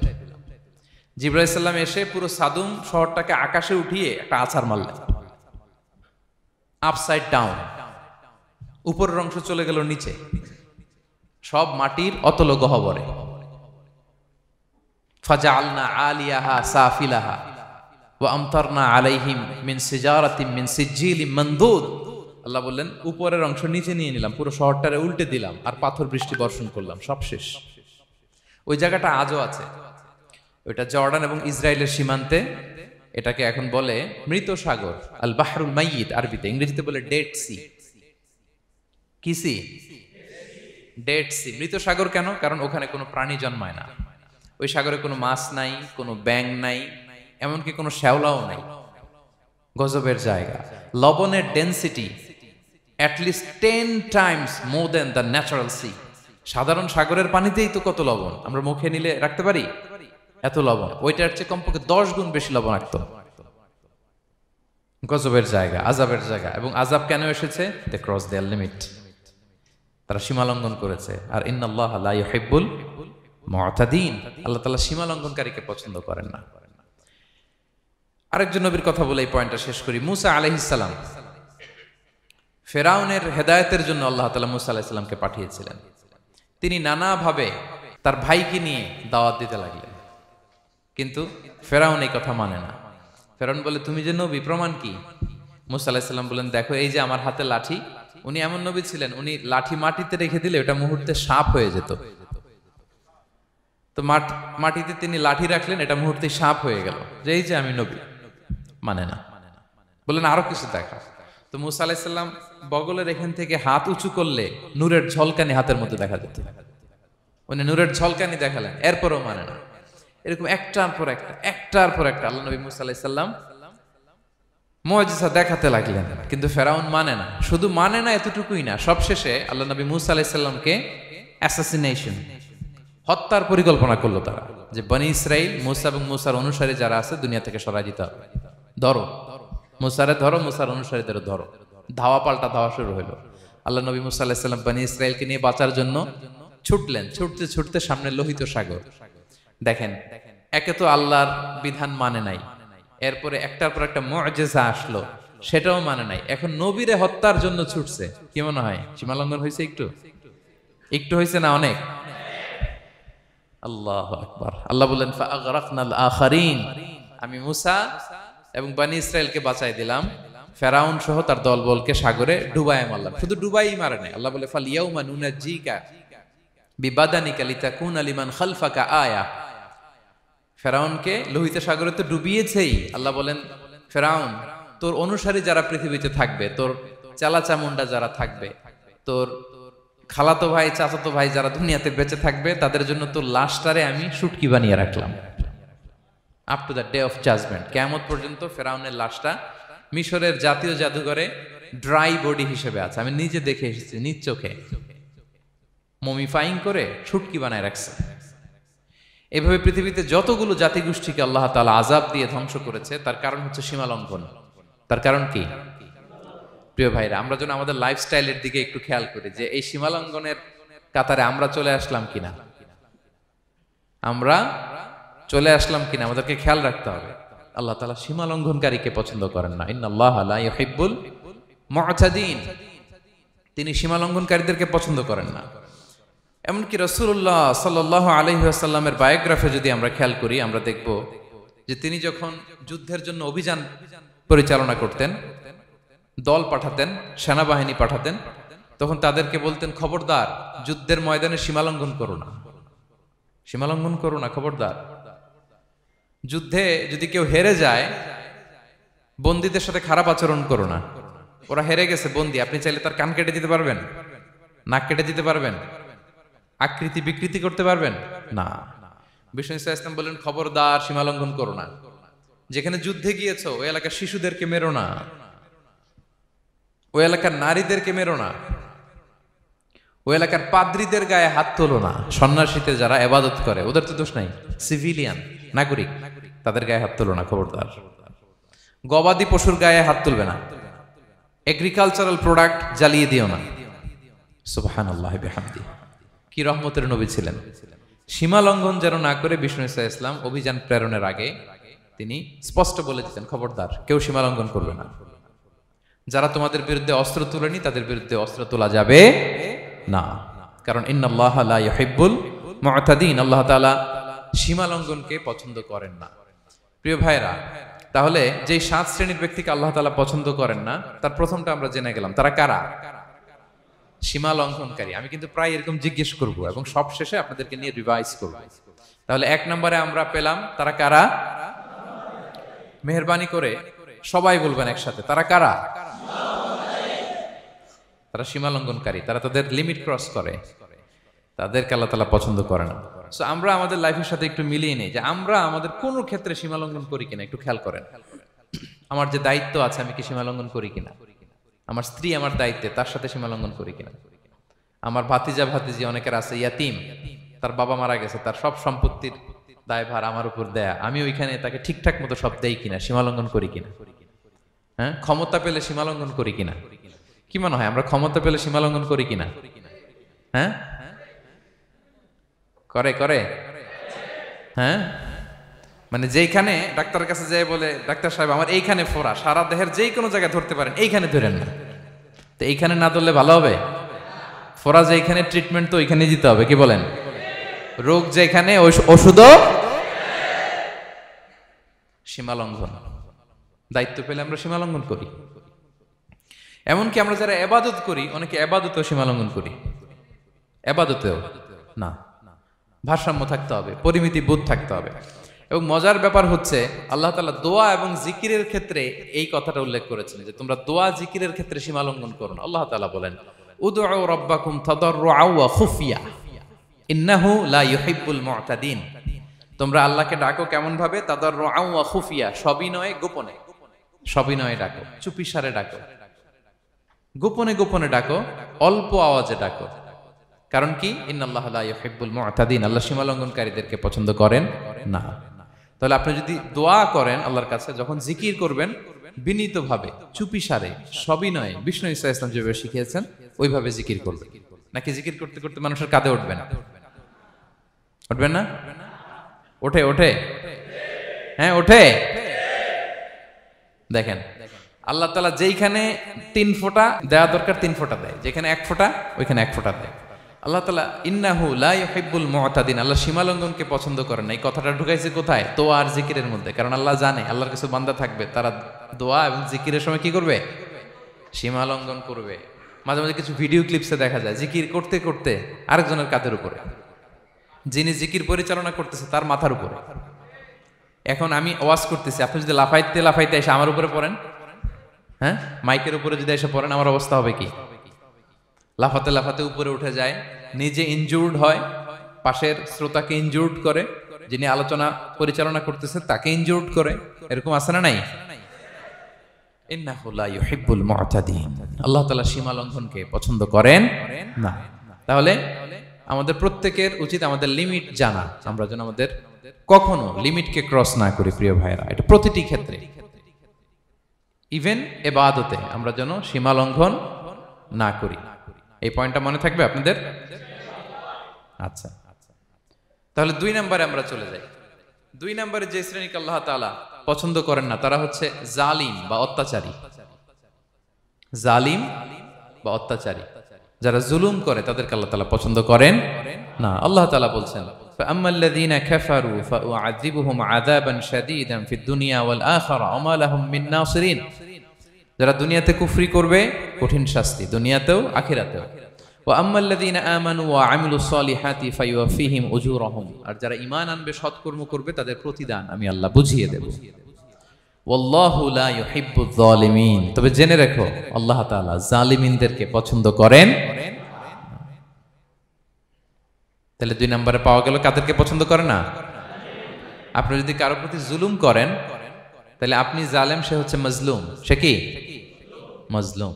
জিবরাইল আলাইহিস সালাম এসে পুরো সাদুম শহরটাকে আকাশে উঠিয়ে একটা আছাড় মারলেন, আপসাইড ডাউন। উপরের অংশ চলে গেল নিচে, সব মাটির অতল গহ্বরে। ফাজআলনা আলিয়াহা সাফিলাহা ওয়া আমতারনা আলাইহিম মিন সিজারাতিন মিন সিজিলিম মানদুদ। আল্লাহ বললেন উপরের অংশ নিচে নিয়ে নিলাম, পুরো শহরটারে উল্টে দিলাম, আর পাথর বৃষ্টি বর্ষণ করলাম, সব শেষ। ওই জায়গাটা আজও আছে, ওইটা জর্ডান এবং ইসরায়েলের সীমান্তে। এটাকে এখন বলে মৃত সাগর, আল বাহরুল মাইয়িত আরবিতে, ইংরেজিতে বলে ডেড সি। কি সি? Dead sea. মৃত সাগর কেন? কারণ ওখানে কোনো প্রাণী জন্মায় না। ওই সাগরে কোনো মাছ নাই, কোনো ব্যাঙ নাই, এমনকি কোনো শ্যাওলাও নাই। গজবের জায়গা। লবণের density at least 10 times more than the natural sea. সাধারণ সাগরের পানিতেই তো কত লবণ, আমরা মুখে নিলে রাখতে পারি এত লবণ। ওইটার চেয়ে কমপক্ষে 10 গুণ বেশি লবণাক্ত। গজবের জায়গা, আযাবের জায়গা। এবং আযাব কেন এসেছে? They cross their limit. তারা সীমা লঙ্ঘন করেছে। আর ইন্নাল্লাহা লা ইউহিব্বুল মুতাদিন, আল্লাহ তাআলা সীমা লঙ্ঘনকারীকে পছন্দ করেন না। আরেকজন নবীর কথা বলে এই পয়েন্টটা শেষ করি। মুসা আলাইহিস সালাম, ফেরাউনের হেদায়েতের জন্য আল্লাহ তাআলা মুসা আলাইহিস সালামকে পাঠিয়েছিলেন। তিনি নানাভাবে তার ভাইকে নিয়ে দাওয়াত দিতে লাগলেন, কিন্তু ফেরাউন এই কথা মানে না। ফেরাউন বলে তুমি যে নবী, প্রমাণ কি? মুসা আলাইহিস সালাম বলেন দেখো এই যে আমার হাতে লাঠি। উনি এমন নবী ছিলেন, উনি লাঠি মাটিতে রেখে দিলে ওটা মুহূর্তে সাপ হয়ে যেত। তো মাটিতে তিনি লাঠি রাখলেন, এটা মুহূর্তে সাপ হয়ে গেল, যে এই যে আমি নবী। মানে না, বললেন আরো কিছু দেখা। তো মুসা আলাইহিস সালাম বগলের এখান থেকে হাত উঁচু করলে নূরের ঝলকানি হাতের মধ্যে দেখা যেত। উনি নূরের ঝলকানি দেখালেন, এরপরও মানে না। এরকম একটার পর একটা আল্লাহ নবী মুসা আলাইহিস সালাম মুআজিজা দেখাতে লাগলেন, কিন্তু ফেরাউন মানে না। শুধু মানে না এতটুকুই না, সবশেষে আল্লাহ নবী মুসা আলাইহিস সালামকে অ্যাসাসিনেশন, হত্যার পরিকল্পনা করলো তারা, যে বনি ইসরাইল, মুসা এবং মুসার অনুসারী যারা আছে দুনিয়া থেকে সরাই দিতে হবে। ধরো মুসারে, ধরো মুসার অনুসারীদের ধরো। ধাওয়া পাল্টা ধাওয়া শুরু হলো। আল্লাহ নবী মুসা আলাইহিস সালাম বনি ইসরাইলকে নিয়ে বাঁচার জন্য ছুটলেন। ছুটতে ছুটতে সামনে লোহিত সাগর। দেখেন, একে তো আল্লাহর বিধান মানে নাই, এরপরে একটার পর একটা মুআজিজা আসলো, সেটাও মানে নাই। এখন নবীরে হত্যার জন্য ছুটছে। কি মনে হয় সীমা লঙ্ঘন হয়েছে? একটু হয়েছে না অনেক? আল্লাহু আকবার। আল্লাহ বলেন ফাআগরাকনাল আখারিন, আমি মুসা এবং বনি ইসরাইলকে বাঁচাই দিলাম, ফেরাউন সহ তার দলবলকে সাগরে ডুবায় মারলাম। শুধু ডুবাই মারে নাই, আল্লাহ বলে ফাল ইয়াউমা নুনাজ্জিকা বিবাদানিকা লিতাকুনা লিমান খালফাকা আয়া। ফেরাউনকে লোহিত সাগরে তো ডুবিয়েছেই। আল্লাহ বলেন ফেরাউন, তোর অনুসারী যারা পৃথিবীতে থাকবে, তোর চালা চামুন্ডা যারা থাকবে, তোর খালাতো ভাই চাচাতো ভাই যারা দুনিয়াতে বেঁচে থাকবে, তাদের জন্য তোর লাশটারে আমি শুটকি বানিয়ে রাখলাম। Up to the day of judgment, কিয়ামত পর্যন্ত ফেরাউনের লাশটা মিশরের জাতীয় জাদুঘরে ড্রাই বডি হিসেবে আছে। আমি নিজে দেখে এসেছি নিজ চোখে, মমিফাইং করে শুটকি বানায় রাখছে। এভাবে পৃথিবীতে যতগুলো জাতিগোষ্ঠীকে আল্লাহ তাআলা আযাব দিয়ে ধ্বংস করেছে, তার কারণ হচ্ছে সীমা লঙ্ঘন। তার কারণ কি? প্রিয় ভাইরা, আমরা যেন আমাদের লাইফস্টাইলের দিকে একটু খেয়াল করি, যে এই সীমা লঙ্ঘনের কাতারে আমরা চলে আসলাম কিনা। আমরা চলে আসলাম কিনা আমাদেরকে খেয়াল রাখতে হবে। আল্লাহ তাআলা সীমা লঙ্ঘনকারীকে পছন্দ করেন না। ইন্নাল্লাহা লা ইউহিব্বুল মু'তাদিন, তিনি সীমা লঙ্ঘনকারীদেরকে পছন্দ করেন না। এমনকি রাসূলুল্লাহ সাল্লাল্লাহু আলাইহি ওয়াসাল্লামের বায়োগ্রাফি যদি আমরা খেয়াল করি, আমরা দেখব যে তিনি যখন যুদ্ধের জন্য অভিযান পরিচালনা করতেন, দল পাঠাতেন, সেনাবাহিনী পাঠাতেন, তখন তাদেরকে বলতেন, খবরদার যুদ্ধের ময়দানে সীমালঙ্ঘন করো না, সীমালঙ্ঘন করো না, খবরদার। যুদ্ধে যদি কেউ হেরে যায়, বন্দীদের সাথে খারাপ আচরণ করো না। ওরা হেরে গেছে বন্দী, আপনি চাইলে তার কান কেটে দিতে পারবেন, নাক কেটে দিতে পারবেন, আকৃতি বিকৃতি করতে পারবেন না। বিষ্ণু ইসলাম বললেন, খবরদার সীমালঙ্ঘন করো না। যেখানে যুদ্ধে গিয়েছো ওই এলাকার শিশুদেরকে মেরো না, ওই এলাকার নারীদেরকে মেরো না, ওই এলাকার পাদ্রীদের গায়ে হাত তোলো না। সন্ন্যাসীতে যারা ইবাদত করে ওদের তো দোষ নাই, সিভিলিয়ান নাগরিক, তাদের গায়ে হাত তোলো না, খবরদার। গবাদি পশুর গায়ে হাত তুলবে না, এগ্রিকালচারাল প্রোডাক্ট জ্বালিয়ে দিও না। সুবহানাল্লাহি বিহামদিহি, কি রহমতের নবী ছিলেন। সীমা লঙ্ঘন যেন না করে বিষ্ণু ইসলাম অভিযান প্রেরণের আগে তিনি স্পষ্ট বলে দিতেন, খবরদার কেউ সীমা লঙ্ঘন করবে না। যারা তোমাদের বিরুদ্ধে অস্ত্র তুলেনি তাদের বিরুদ্ধে অস্ত্র তোলা যাবে না, কারণ ইন্নাল্লাহা লা ইউহিব্বুল মু'তাদিন, আল্লাহ তাআলা সীমা লঙ্ঘনকে পছন্দ করেন না। প্রিয় ভাইরা, তাহলে যে 7 শ্রেণীর ব্যক্তিকে আল্লাহ তাআলা পছন্দ করেন না, তার প্রথমটা আমরা জেনে গেলাম, তারা কারা? সীমা লঙ্ঘনকারী। আমি কিন্তু প্রায় এরকম জিজ্ঞেস করব এবং সব শেষে আপনাদেরকে নিয়ে রিভাইজ করব। তাহলে 1 নম্বরে আমরা পেলাম তারা কারা? মেহেরবানি করে সবাই বলবেন একসাথে, তারা কারা? তারা সীমা লঙ্ঘনকারী, তারা তাদের লিমিট ক্রস করে, তাদেরকে আল্লাহ তাআলা পছন্দ করে না। সো আমরা আমাদের লাইফের সাথে একটু মিলিয়ে নেই যে আমরা আমাদের কোন ক্ষেত্রে সীমা লঙ্ঘন করি কিনা একটু খেয়াল করেন। আমার যে দায়িত্ব আছে আমি কি সীমা লঙ্ঘন করি কিনা? আমার স্ত্রী আমার দায়িত্বে, তার সাথে সীমা লঙ্ঘন করি কিনা? আমার ভাতিজা ভাতিজি অনেকের আছে ইয়াতিম, তার বাবা মারা গেছে, তার সব সম্পত্তির দায়ভার আমার উপর দেয়া, আমি ওইখানে তাকে ঠিকঠাক মতো সব দেই কিনা, সীমা লঙ্ঘন করি কিনা? হ্যাঁ, ক্ষমতা পেলে সীমা লঙ্ঘন করি কিনা? কি মনে হয় আমরা ক্ষমতা পেলে সীমা লঙ্ঘন করি কিনা? হ্যাঁ, করে করে হ্যাঁ, মানে যেইখানে ডাক্তারের কাছে যায় বলে, ডাক্তার সাহেব আমার এইখানে ফোড়া, সারা দেহের যেই কোনো জায়গায় ধরতে পারেন, এইখানে ধরেন না, তো এইখানে না ধরলে ভালো হবে? ফোড়া যেখানে, ট্রিটমেন্ট তো ওইখানে দিতে হবে, কি বলেন? রোগ যেখানে ওষুধও সীমা লঙ্ঘন। দায়িত্ব পেলে আমরা সীমা লঙ্ঘন করি। এমনকি আমরা যারা ইবাদত করি, অনেকে ইবাদতেও সীমা লঙ্ঘন করি, ইবাদতেও না। ভারসাম্য থাকতে হবে, পরিমিতি বোধ থাকতে হবে। এবং মজার ব্যাপার হচ্ছে আল্লাহ তাআলা দোয়া এবং জিকিরের ক্ষেত্রে এই কথাটা উল্লেখ করেছেন যে তোমরা দোয়া জিকিরের ক্ষেত্রে সীমা লঙ্ঘন করো না। আল্লাহ তাআলা বলেন, উদউ রাব্বাকুম তাদাররুআ ওয়া খুফিয়া ইন্নাহু লা ইউহিব্বুল মু'তাদিন। তোমরা আল্লাহকে ডাকো কেমন ভাবে? তাদাররুআ ওয়া খুফিয়া, সবিনয়ে গোপনে, সবিনয়ে ডাকো, চুপিসারে ডাকো, গোপনে গোপনে ডাকো, অল্প আওয়াজে ডাকো। কারণ কি? ইন্নাল্লাহা লা ইউহিব্বুল মু'তাদিন, আল্লাহ সীমা লঙ্ঘনকারীদেরকে পছন্দ করেন না। তাহলে আপনি যদি দোয়া করেন আল্লাহর কাছে, যখন জিকির করবেন বিনীতভাবে, চুপিসারে, সবিনয়ে, বিষ্ণু ইসলাম যেভাবে শিখিয়েছেন ওইভাবে জিকির করবেন। নাকি জিকির করতে করতে মানুষের কাঁধে উঠবেন? উঠবেন না? ওঠে ওঠে, হ্যাঁ ওঠে। দেখেন আল্লাহ তাআলা যেইখানে 3 ফোঁটা দেওয়া দরকার 3 ফোঁটা দেয়, যেখানে 1 ফোঁটা ওইখানে 1 ফোঁটা দেয়। আল্লাহ তাআলা ইন্নাহু লা ইউহিব্বুল মু'তাদিন, আল্লাহ সীমা লঙ্ঘনকে পছন্দ করেন না। এই কথাটা ঢুকাইছে কোথায়? দোয়া আর জিকিরের মধ্যে। কারণ আল্লাহ জানে আল্লাহর কিছু বান্দা থাকবে, তারা দোয়া এবং জিকিরের সময় কি করবে? সীমা লঙ্ঘন করবে। মাঝে মাঝে কিছু ভিডিও ক্লিপসে দেখা যায় জিকির করতে করতে আরেকজনের কাঁধের উপরে, যিনি জিকির পরিচালনা করতেছে তার মাথার উপরে। এখন আমি ওয়াজ করতেছি, আপনি যদি লাফাইতে লাফাইতে এসে আমার উপরে পড়েন, হ্যাঁ, মাইকের উপরে যদি এসে পড়েন, আমার অবস্থা হবে কি? লাফাতে লাফাতে উপরে উঠে যায়, নিজে ইনজুর্ড হয়, পাশের শ্রোতাকে ইনজুর্ড করে, যিনি আলোচনা পরিচালনা করতেছে তাকে ইনজুর্ড করে। এরকম আছে না নাই? ইন্নাহু লা ইউহিব্বুল মু'তাদিন, আল্লাহ তাআলা সীমা লঙ্ঘনকে পছন্দ করেন না। তাহলে আমাদের প্রত্যেকের উচিত আমাদের লিমিট জানা, আমরা যেন আমাদের কখনো লিমিটকে ক্রস না করি। প্রিয় ভাইরা, এটা প্রতিটি ক্ষেত্রে, ইভেন ইবাদতে আমরা যেন সীমা লঙ্ঘন না করি। এই পয়েন্টটা মনে থাকবে আপনাদের? আচ্ছা, তাহলে 2 নম্বরে আমরা চলে যাই। দুই নম্বরে যে শ্রেণীকে আল্লাহ তাআলা পছন্দ করেন না তারা হচ্ছে জালিম বা অত্যাচারী। জালিম বা অত্যাচারী, যারা জুলুম করে তাদেরকে আল্লাহ তাআলা পছন্দ করেন না। আল্লাহ তাআলা বলছেন ফাআম্মাল্লাযীনা কাফারু ফাউআযিবুহুম আযাবান শাদীদান ফিদ দুনিয়া ওয়াল আখিরা ওয়া মা লাহুম মিন নাসিরিন। যারা দুনিয়াতে কুফরি করবে কঠিন শাস্তি দুনিয়াতেও আখিরাতেও। ওয়া আম্মাল্লাযীনা আমানু ওয়া আমিলুস সলিহাতি ফায়ুওয়াফিহিম উজুরাহুম। আর যারা ঈমান আনবে সৎকর্ম করবে তাদের প্রতিদান আমি আল্লাহ বুঝিয়ে দেব। ওয়াল্লাহু লা ইউহিব্বুয যালিমিন। তবে জেনে রেখো আল্লাহ তাআলা জালিমিনদেরকে পছন্দ করেন। তাহলে দুই নম্বরে পাওয়া গেল কাদেরকে পছন্দ করে না? আপনি যদি কারো প্রতি জুলুম করেন তাহলে আপনি জালেম, সে হচ্ছে মাজলুম। সে কি? মাজলুম।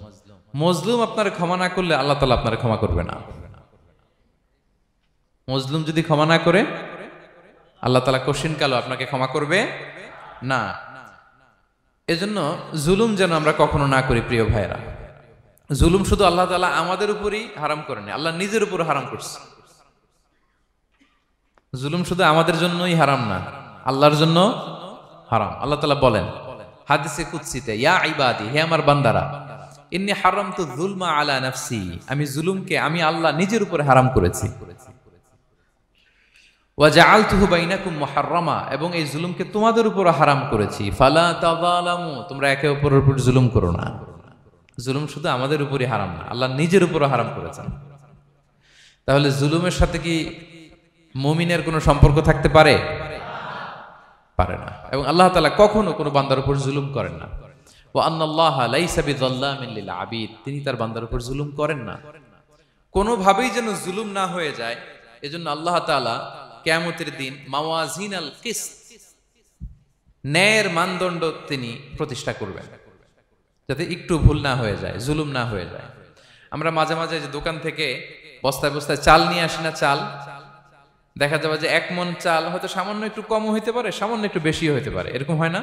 মজলুম আপনার ক্ষমা না করলে আল্লাহ তাআলা আপনার ক্ষমা করবে না। মজলুম যদি ক্ষমা না করে আল্লাহ তাআলা কঠিন কালো আপনাকে ক্ষমা করবে না। এজন্য জুলুম যেন আমরা কখনো না করি প্রিয় ভাইরা। জুলুম শুধু আল্লাহ তাআলা আমাদের উপরই হারাম করেনি, আল্লাহ নিজের উপর হারাম করছে। জুলুম শুধু আমাদের জন্যই হারাম না, আল্লাহর জন্য হারাম। আল্লাহ তাআলা বলেন হাদিসে কুদসিতে, ইয়া ইবাদি, হে আমার বান্দারা, ইন্নী হারামতু যুলমা আলা নাফসি, আমি জুলুমকে আমি আল্লাহ নিজের উপর হারাম করেছি। ওয়া জাআলতুহু বাইনাকুম মুহাররামা, এবং এই জুলুমকে তোমাদের উপর হারাম করেছি। ফালা তাযালামু, তোমরা একে অপরের উপর জুলুম করো না। জুলুম শুধু আমাদের উপরই হারাম না, আল্লাহ নিজের উপর হারাম করেছেন। তাহলে জুলুমের সাথে কি মুমিনের কোনো সম্পর্ক থাকতে পারে? পারে না। এবং আল্লাহ তাআলা কখনো কোনো বান্দার উপর জুলুম করেন না। ওয়া আন্নাল্লাহা লাইসা বিযাল্লামিন লিল আবিদ, তিনি তার বান্দার উপর জুলুম করেন না। কোনোভাবেই যেন জুলুম না হয়ে যায়, এজন্য আল্লাহ তাআলা কিয়ামতের দিন মাওয়াজিনাল কিসত, ন্যায়ের মানদণ্ড তিনি প্রতিষ্ঠা করবেন, যাতে একটু ভুল না হয়ে যায়, জুলুম না হয়ে যায়। আমরা মাঝে মাঝে যে দোকান থেকে বস্তায় বস্তায় চাল নিয়ে আসি না, চাল দেখা যাবে যে 1 মণ চাল হয়তো সামান্য একটু কমও হইতে পারে, সামান্য একটু বেশিও হইতে পারে, এরকম হয় না?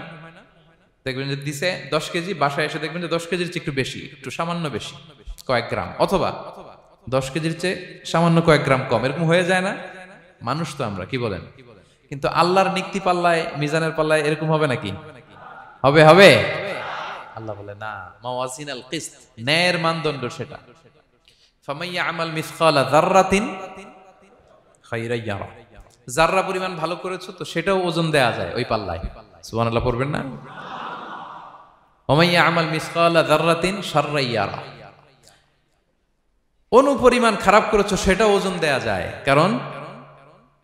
দেখবেন যে দিছে 10 কেজি, বাসায় এসে দেখবেন যে 10 কেজির চেয়ে একটু বেশি, একটু সামান্য বেশি কয়েক গ্রাম, অথবা 10 কেজির চেয়ে সামান্য কয়েক গ্রাম কম, এরকম হয়ে যায় না? মানুষ তো আমরা, কি বলেন? কিন্তু আল্লাহর নিক্তি পাল্লায়, মিজানের পাল্লায় এরকম হবে নাকি? হবে? হবে? আল্লাহ বলে না, মাওয়াজিনাল কিসত, ন্যায়ের মানদণ্ড সেটা। ফামাইয়া আমাল মিসকালা যাররাতিন খায়রান ইয়ারা, যাররা পরিমাণ ভালো করেছো তো সেটাও ওজন দেয়া যায় ওই পাল্লায়। সুবহানাল্লাহ পড়বেন না? ওমাইয়া আমাল মিসকালা যাররাতিন শাররান ইয়ারা, অনুপরিমাণ খারাপ করেছো সেটাও ওজন দেয়া যায়। কারণ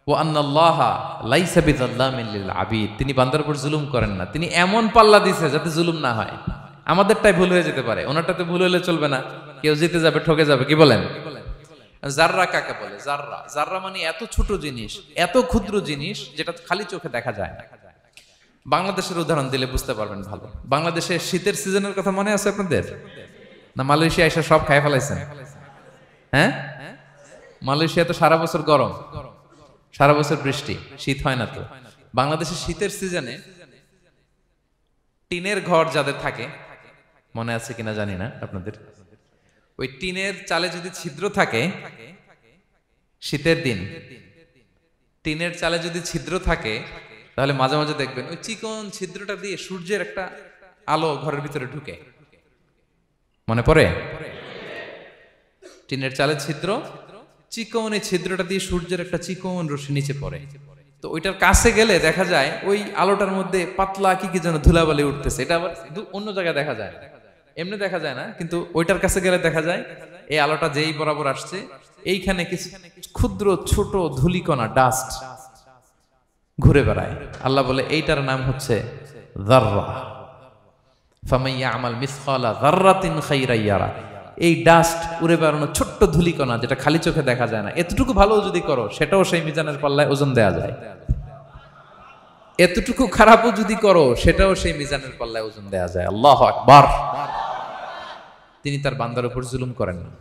ওয়া আন্নাল্লাহা লাইসা বিযাল্লামিন লিল আবিদ, তিনি বান্দার উপর জুলুম করেন না। তিনি এমন পাল্লা দিয়েছে যাতে জুলুম না হয়। আমাদেরটাই ভুল হয়ে যেতে পারে, ওনারটাতে ভুল হলে চলবে না, কেউ জিতে যাবে, ঠকে যাবে, কি বলেন? জাররা কাকে বলে? জাররা, জাররা মানে এত ছোট জিনিস, এত ক্ষুদ্র জিনিস যেটা খালি চোখে দেখা যায় না। বাংলাদেশের উদাহরণ দিলে বুঝতে পারবেন ভালো। বাংলাদেশে শীতের সিজনের কথা মনে আছে আপনাদের? না মালয়েশিয়া এসে সব খাই ফেলাইছেন? হ্যাঁ, মালয়েশিয়া তো সারা বছর গরম, সারা বছর বৃষ্টি, শীত হয় না। তো বাংলাদেশের শীতের সিজনে টিনের ঘর যাদের থাকে, মনে আছে কিনা জানি না আপনাদের, ওই টিনের চালে যদি ছিদ্র থাকে, শীতের দিন টিনের চালে যদি ছিদ্র থাকে, তাহলে মাঝে মাঝে দেখবেন ওই চিকন ছিদ্রটা দিয়ে সূর্যের একটা আলো ঘরের ভিতরে ঢুকে। মনে পড়ে? টিনের চালে ছিদ্র, চিকন এই ছিদ্রটা দিয়ে সূর্যের একটা চিকন রশ্মি নিচে পড়ে। তো ওইটার কাছে গেলে দেখা যায় ওই আলোটার মধ্যে পাতলা কি কি যেন ধুলাবালি উঠতেছে। এটা আবার অন্য জায়গায় দেখা যায়, এমনি দেখা যায় না, কিন্তু ওইটার কাছে গেলে দেখা যায় এই আলোটা যেই বরাবর আসছে, এইখানে কিছু ক্ষুদ্র ছোট ধূলিকণা, ডাস্ট ঘুরে বেড়ায়। আল্লাহ বলে এইটার নাম হচ্ছে যাররা। ফামাইয়া আমাল মিসকালা যাররাতিন খায়রান ইয়ারা, এই ডাস্ট উড়ে বেড়ানো ছোট্ট ধূলিকণা যেটা খালি চোখে দেখা যায় না, এতটুকু ভালো যদি করো সেটাও সেই মিজানের পাল্লায় ওজন দেয়া যায়। এতটুকু খারাপও যদি করো সেটাও সেই মিজানের পাল্লায় ওজন দেয়া যায়। আল্লাহু আকবার। তিনি তার বান্দার উপর জুলুম করেন না।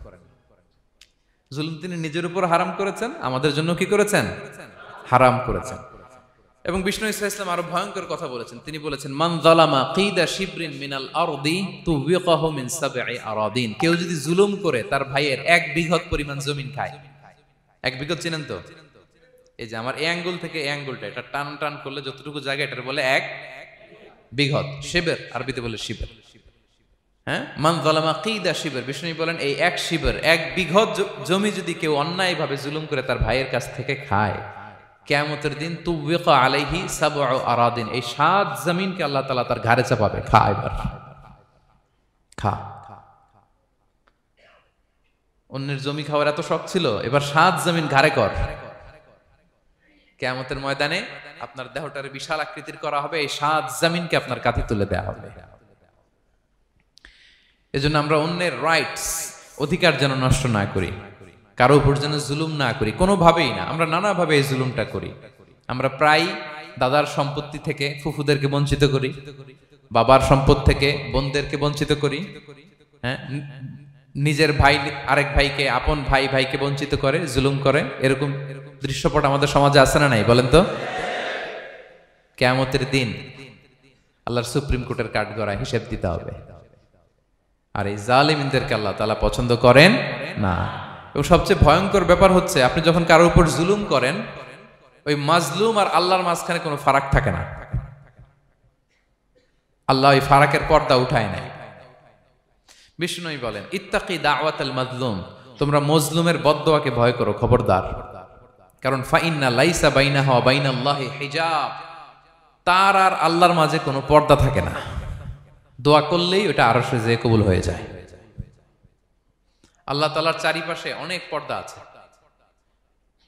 জুলুম তিনি নিজের উপর হারাম করেছেন, আমাদের জন্য কি করেছেন? হারাম করেছেন। এবং বিষ্ণু ইসলাম আরো ভয়ঙ্কর কথা বলেছেন। তিনি বলেছেন মান যালামা কিদা শিবরিন মিনাল আরদি তুবিকাহু মিন সাবঈ আরাদিন, কেউ যদি জুলুম করে তার ভাইয়ের 1 বিঘত পরিমাণ জমিন খায়। 1 বিঘত চিনেন তো? এই যে আমার এই আঙ্গুল থেকে এই আঙ্গুলটা এটা টান টান করলে যতটুকু জায়গা এটার বলে এক বিঘত, শিবের, আরবিতে বলে শিবের। হ্যাঁ, মান যালামা কিদা শিবের, বিষ্ণু বলেন এই এক শিবের, এক বিঘত জমি যদি কেউ অন্যায়ভাবে জুলুম করে তার ভাইয়ের কাছ থেকে খায়, কিয়ামতের দিন তুবিকা আলাইহি সাবউ আরাদিন, এই 7 জমিনকে আল্লাহ তাআলা তার ঘাড়ে চাপাবে, খা এবার খা। অন্যের জমি খাওয়ার এত শখ ছিল, এবার 7 জমিন ঘাড়ে কর। কিয়ামতের ময়দানে আপনার দেহটার বিশাল আকৃতির করা হবে, এই 7 জমিনকে আপনার কাঁধে তুলে দেওয়া হবে। এজন্য আমরা অন্যের রাইটস, অধিকার যেন নষ্ট না করি, কারো উপর যেন জুলুম না করি, কোনোভাবেই না। আমরা নানাভাবে এই জুলুমটা করি। আমরা প্রায় দাদার সম্পত্তি থেকে ফুফুদেরকে বঞ্চিত করি, বাবার সম্পদ থেকে বোনদেরকে বঞ্চিত করি। হ্যাঁ, নিজের ভাই আরেক ভাইকে, আপন ভাই ভাইকে বঞ্চিত করে, জুলুম করে। এরকম দৃশ্যপট আমাদের সমাজে আছে না নাই বলেন তো? কিয়ামতের দিন আল্লাহর সুপ্রিম কোর্টের কাঠগড়ায় হিসেব দিতে হবে। আর এই জালিমদেরকে আল্লাহ তাআলা পছন্দ করেন না। এবং সবচেয়ে ভয়ঙ্কর ব্যাপার হচ্ছে, আপনি যখন কারোর উপর জুলুম করেন, ওই মাজলুম আর আল্লাহর মাঝখানে কোনো ফারাক থাকে না। আল্লাহ ওই ফারাকের পর্দা উঠায় নাই। বিষ্ণু বলেন ইত্তাকি দাওয়াতাল মাজলুম, তোমরা মজলুমের বদদোয়াকে ভয় করো, খবরদার। কারণ ফাইন্না লাইসা বাইনাহা ওয়া বাইনাল্লাহি হিজাব, তার আর আল্লাহর মাঝে কোনো পর্দা থাকে না। দোয়া করলেই ওটা আরশে যেয়ে কবুল হয়ে যায়। আল্লাহ তাআলার চারিপাশে অনেক পর্দা আছে।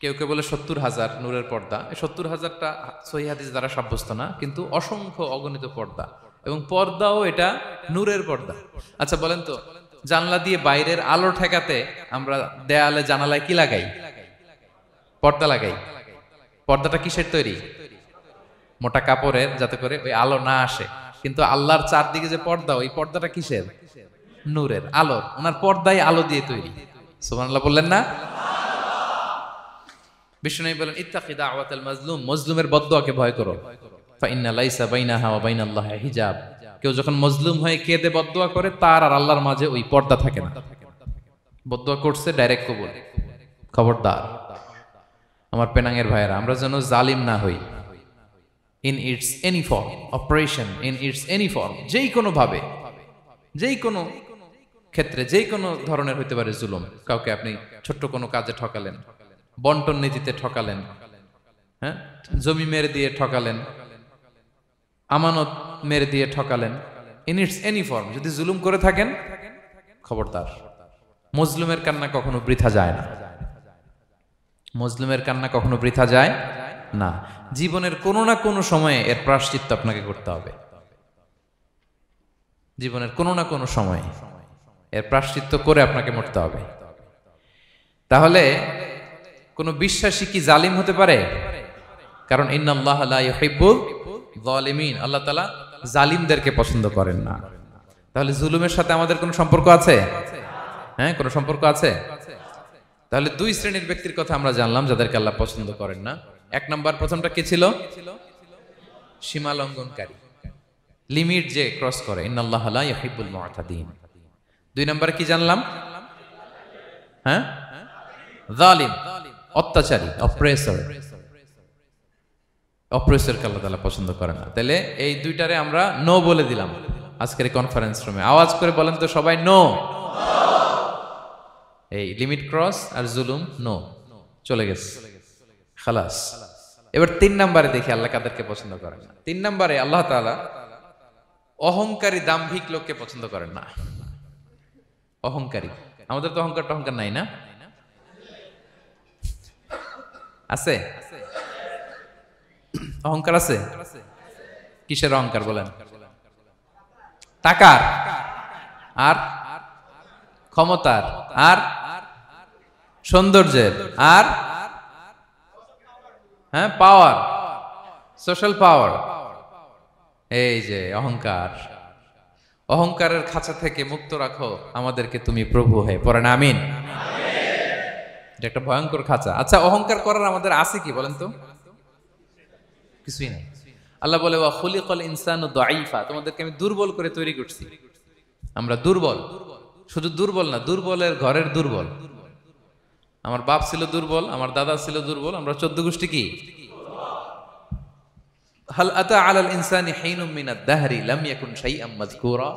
কেউ কেউ বলে 70,000 নূরের পর্দা। এই 70,000টা সহিহ হাদিস দ্বারা সাব্যস্ত না, কিন্তু অসংখ্য অগণিত পর্দা, এবং পর্দাও এটা নূরের পর্দা। আচ্ছা বলেন তো, জানলা দিয়ে বাইরের আলো ঠেকাতে আমরা দেয়ালে জানালায় কি লাগাই? পর্দা লাগাই। পর্দাটা কিসের তৈরি? মোটা কাপড়ের, যাতে করে ওই আলো না আসে। কিন্তু আল্লাহর চারদিকে যে পর্দা, ওই পর্দাটা কিসের? নূরের, আলোর। ওনার পর্দাই আলো দিয়ে তৈরি। সুবহানাল্লাহ বললেন না? বিষ্ণু বলেন ইত্তাকি দাওয়াতাল মাজলুম, মজলুমের বদদোয়াকে ভয় করো। ফাইন্না লাইসা বাইনাহা ওয়া বাইনাল্লাহি হিজাব, কেউ যখন মজলুম হয়ে কেঁদে বদদোয়া করে, তার আর আল্লাহর মাঝে ওই পর্দা থাকে না। বদদোয়া করছে, ডাইরেক্ট কবুল। খবরদার আমার পেনাঙ্গের ভাইয়েরা, আমরা যেন জালিম না হই। In it's any form, operation in it's any form, যেই কোনো ভাবে, যেই কোনো ক্ষেত্রে, যেই কোনো ধরনের হইতে পারে জুলুম। কাউকে আপনি ছোট্ট কোনো কাজে ঠকালেন, বন্টন নীতিতে ঠকালেন, হ্যাঁ, জমি মেরে দিয়ে ঠকালেন, আমানত মেরে দিয়ে ঠকালেন, ইন ইটস এনি ফর্ম যদি জুলুম করে থাকেন, খবরদার। মজলুমের কান্না কখনো বৃথা যায় না। মজলুমের কান্না কখনো বৃথা যায় না। জীবনের কোনো না কোনো সময়ে এর প্রায়শ্চিত্ত আপনাকে করতে হবে। জীবনের কোনো না কোনো সময়ে এর প্রায়শ্চিত্ত করে আপনাকে মরতে হবে। তাহলে কোন বিশ্বাসী কি জালিম হতে পারে? কারণ ইন্নাল্লাহা লা ইউহিব্বুল যালিমিন, আল্লাহ তাআলা জালিমদেরকে পছন্দ করেন না। তাহলে জুলুমের সাথে আমাদের কোনো সম্পর্ক আছে? হ্যাঁ, কোনো সম্পর্ক আছে। তাহলে 2 শ্রেণীর ব্যক্তির কথা আমরা জানলাম যাদেরকে আল্লাহ পছন্দ করেন না। 1 নাম্বার, প্রথমটা কে ছিল? সীমা লঙ্ঘনকারী, লিমিট যে ক্রস করে, ইন্নাল্লাহা লা ইউহিব্বুল মুআতাদিন। 2 নাম্বারে কি জানলাম? হ্যাঁ, জালিম, অত্যাচারী, অপ্রেসর। অপ্রেসরকে আল্লাহ তাআলা পছন্দ করে না। তাহলে এই দুইটারে আমরা নো বলে দিলাম আজকের এই কনফারেন্স রুমে। আওয়াজ করে বলেন তো সবাই, নো। এই লিমিট ক্রস আর জুলুম, নো, চলে গেছে, খালাস। এবার 3 নাম্বারে দেখি আল্লাহ কাদেরকে পছন্দ করেন না। 3 নাম্বারে আল্লাহ তাআলা অহংকারী, দাম্ভিক লোককে পছন্দ করেন না। অহংকারী, আমাদের তো অহংকার নাই না? আছে? অহংকার আছে? কিসের অহংকার বলেন? টাকার, আর ক্ষমতার, আর সৌন্দর্যের, আর হ্যাঁ পাওয়ার, সোশ্যাল পাওয়ার। এই যে অহংকার, অহংকারের খাঁচা থেকে মুক্ত রাখো আমাদেরকে তুমি প্রভু হয়ে, পড়েন আমিন। এটা একটা ভয়ঙ্কর খাঁচা। আচ্ছা, অহংকার করার আমাদের আছে কি বলেন তো? কিছুই নাই। আল্লাহ বলে ওয়া খুলিকাল ইনসানু দাঈফা, তোমাদেরকে আমি দুর্বল করে তৈরি করছি। আমরা দুর্বল, শুধু দুর্বল না, দুর্বলের ঘরের দুর্বল। আমার বাপ ছিল দুর্বল, আমার দাদা ছিল দুর্বল, আমরা 14 গোষ্ঠী কি? হাল আতা আলাল ইনসানি হিনুম মিনাদ দাহরি লাম ইয়াকুন শাইআম মাযকুরা।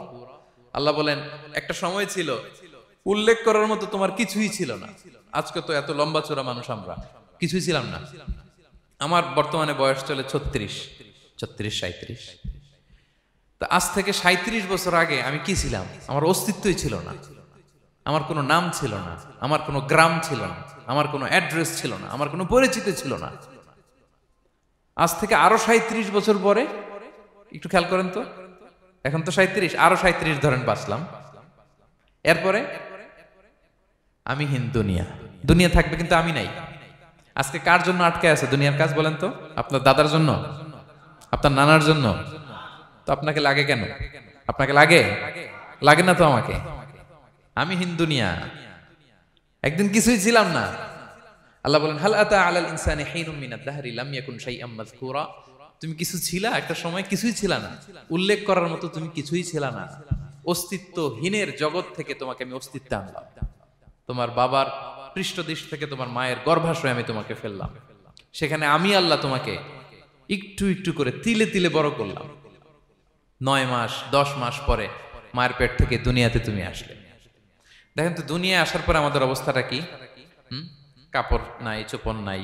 আল্লাহ বলেন একটা সময় ছিল উল্লেখ করার মতো তোমার কিছুই ছিল না। আজকে তো এত লম্বা চড়া মানুষ, আমরা কিছুই ছিলাম না। আমার বর্তমানে বয়স চলে 36, 37। তো আজ থেকে 37 বছর আগে আমি কি ছিলাম? আমার অস্তিত্বই ছিল না, আমার কোনো নাম ছিল না, আমার কোনো গ্রাম ছিল না, আমার কোনো অ্যাড্রেস ছিল না, আমার কোনো পরিচিতি ছিল না। আজ থেকে আরো 37 বছর পরে একটু খেয়াল করেন তো, এখন তো 37, আরো 37 ধরেন বাঁচলাম। এরপরে আমি দুনিয়া, দুনিয়া থাকবে কিন্তু আমি নাই। আজকে কার জন্য আটকে আছে দুনিয়ার কাজ বলেন তো? আপনার দাদার জন্য, আপনার নানার জন্য। তো আপনাকে লাগে কেন? আপনাকে লাগে? লাগে না তো আমাকে। আমি দুনিয়া, একদিন কিছুই ছিলাম না। আল্লাহ বলেন হাল আতা আলাল ইনসানি হিনুম মিনাদ দাহরি লাম ইয়াকুন শাইআম মাযকুরা। তুমি কিছু ছিলা, একটা সময় কিছুই ছিলা না, উল্লেখ করার মতো তুমি কিছুই ছিলা না। অস্তিত্বহীনের জগৎ থেকে তোমাকে আমি অস্তিত্বে আনলাম। তোমার বাবার পৃষ্ঠদেশ থেকে তোমার মায়ের গর্ভাশয়ে আমি তোমাকে ফেললাম। সেখানে আমি আল্লাহ তোমাকে একটু একটু করে তিলে তিলে বড় করলাম। 9 মাস 10 মাস পরে মায়ের পেট থেকে দুনিয়াতে তুমি আসলে। দেখেন তো দুনিয়ায় আসার পরে আমাদের অবস্থাটা কি? কাপড় নাই, চোপড় নাই,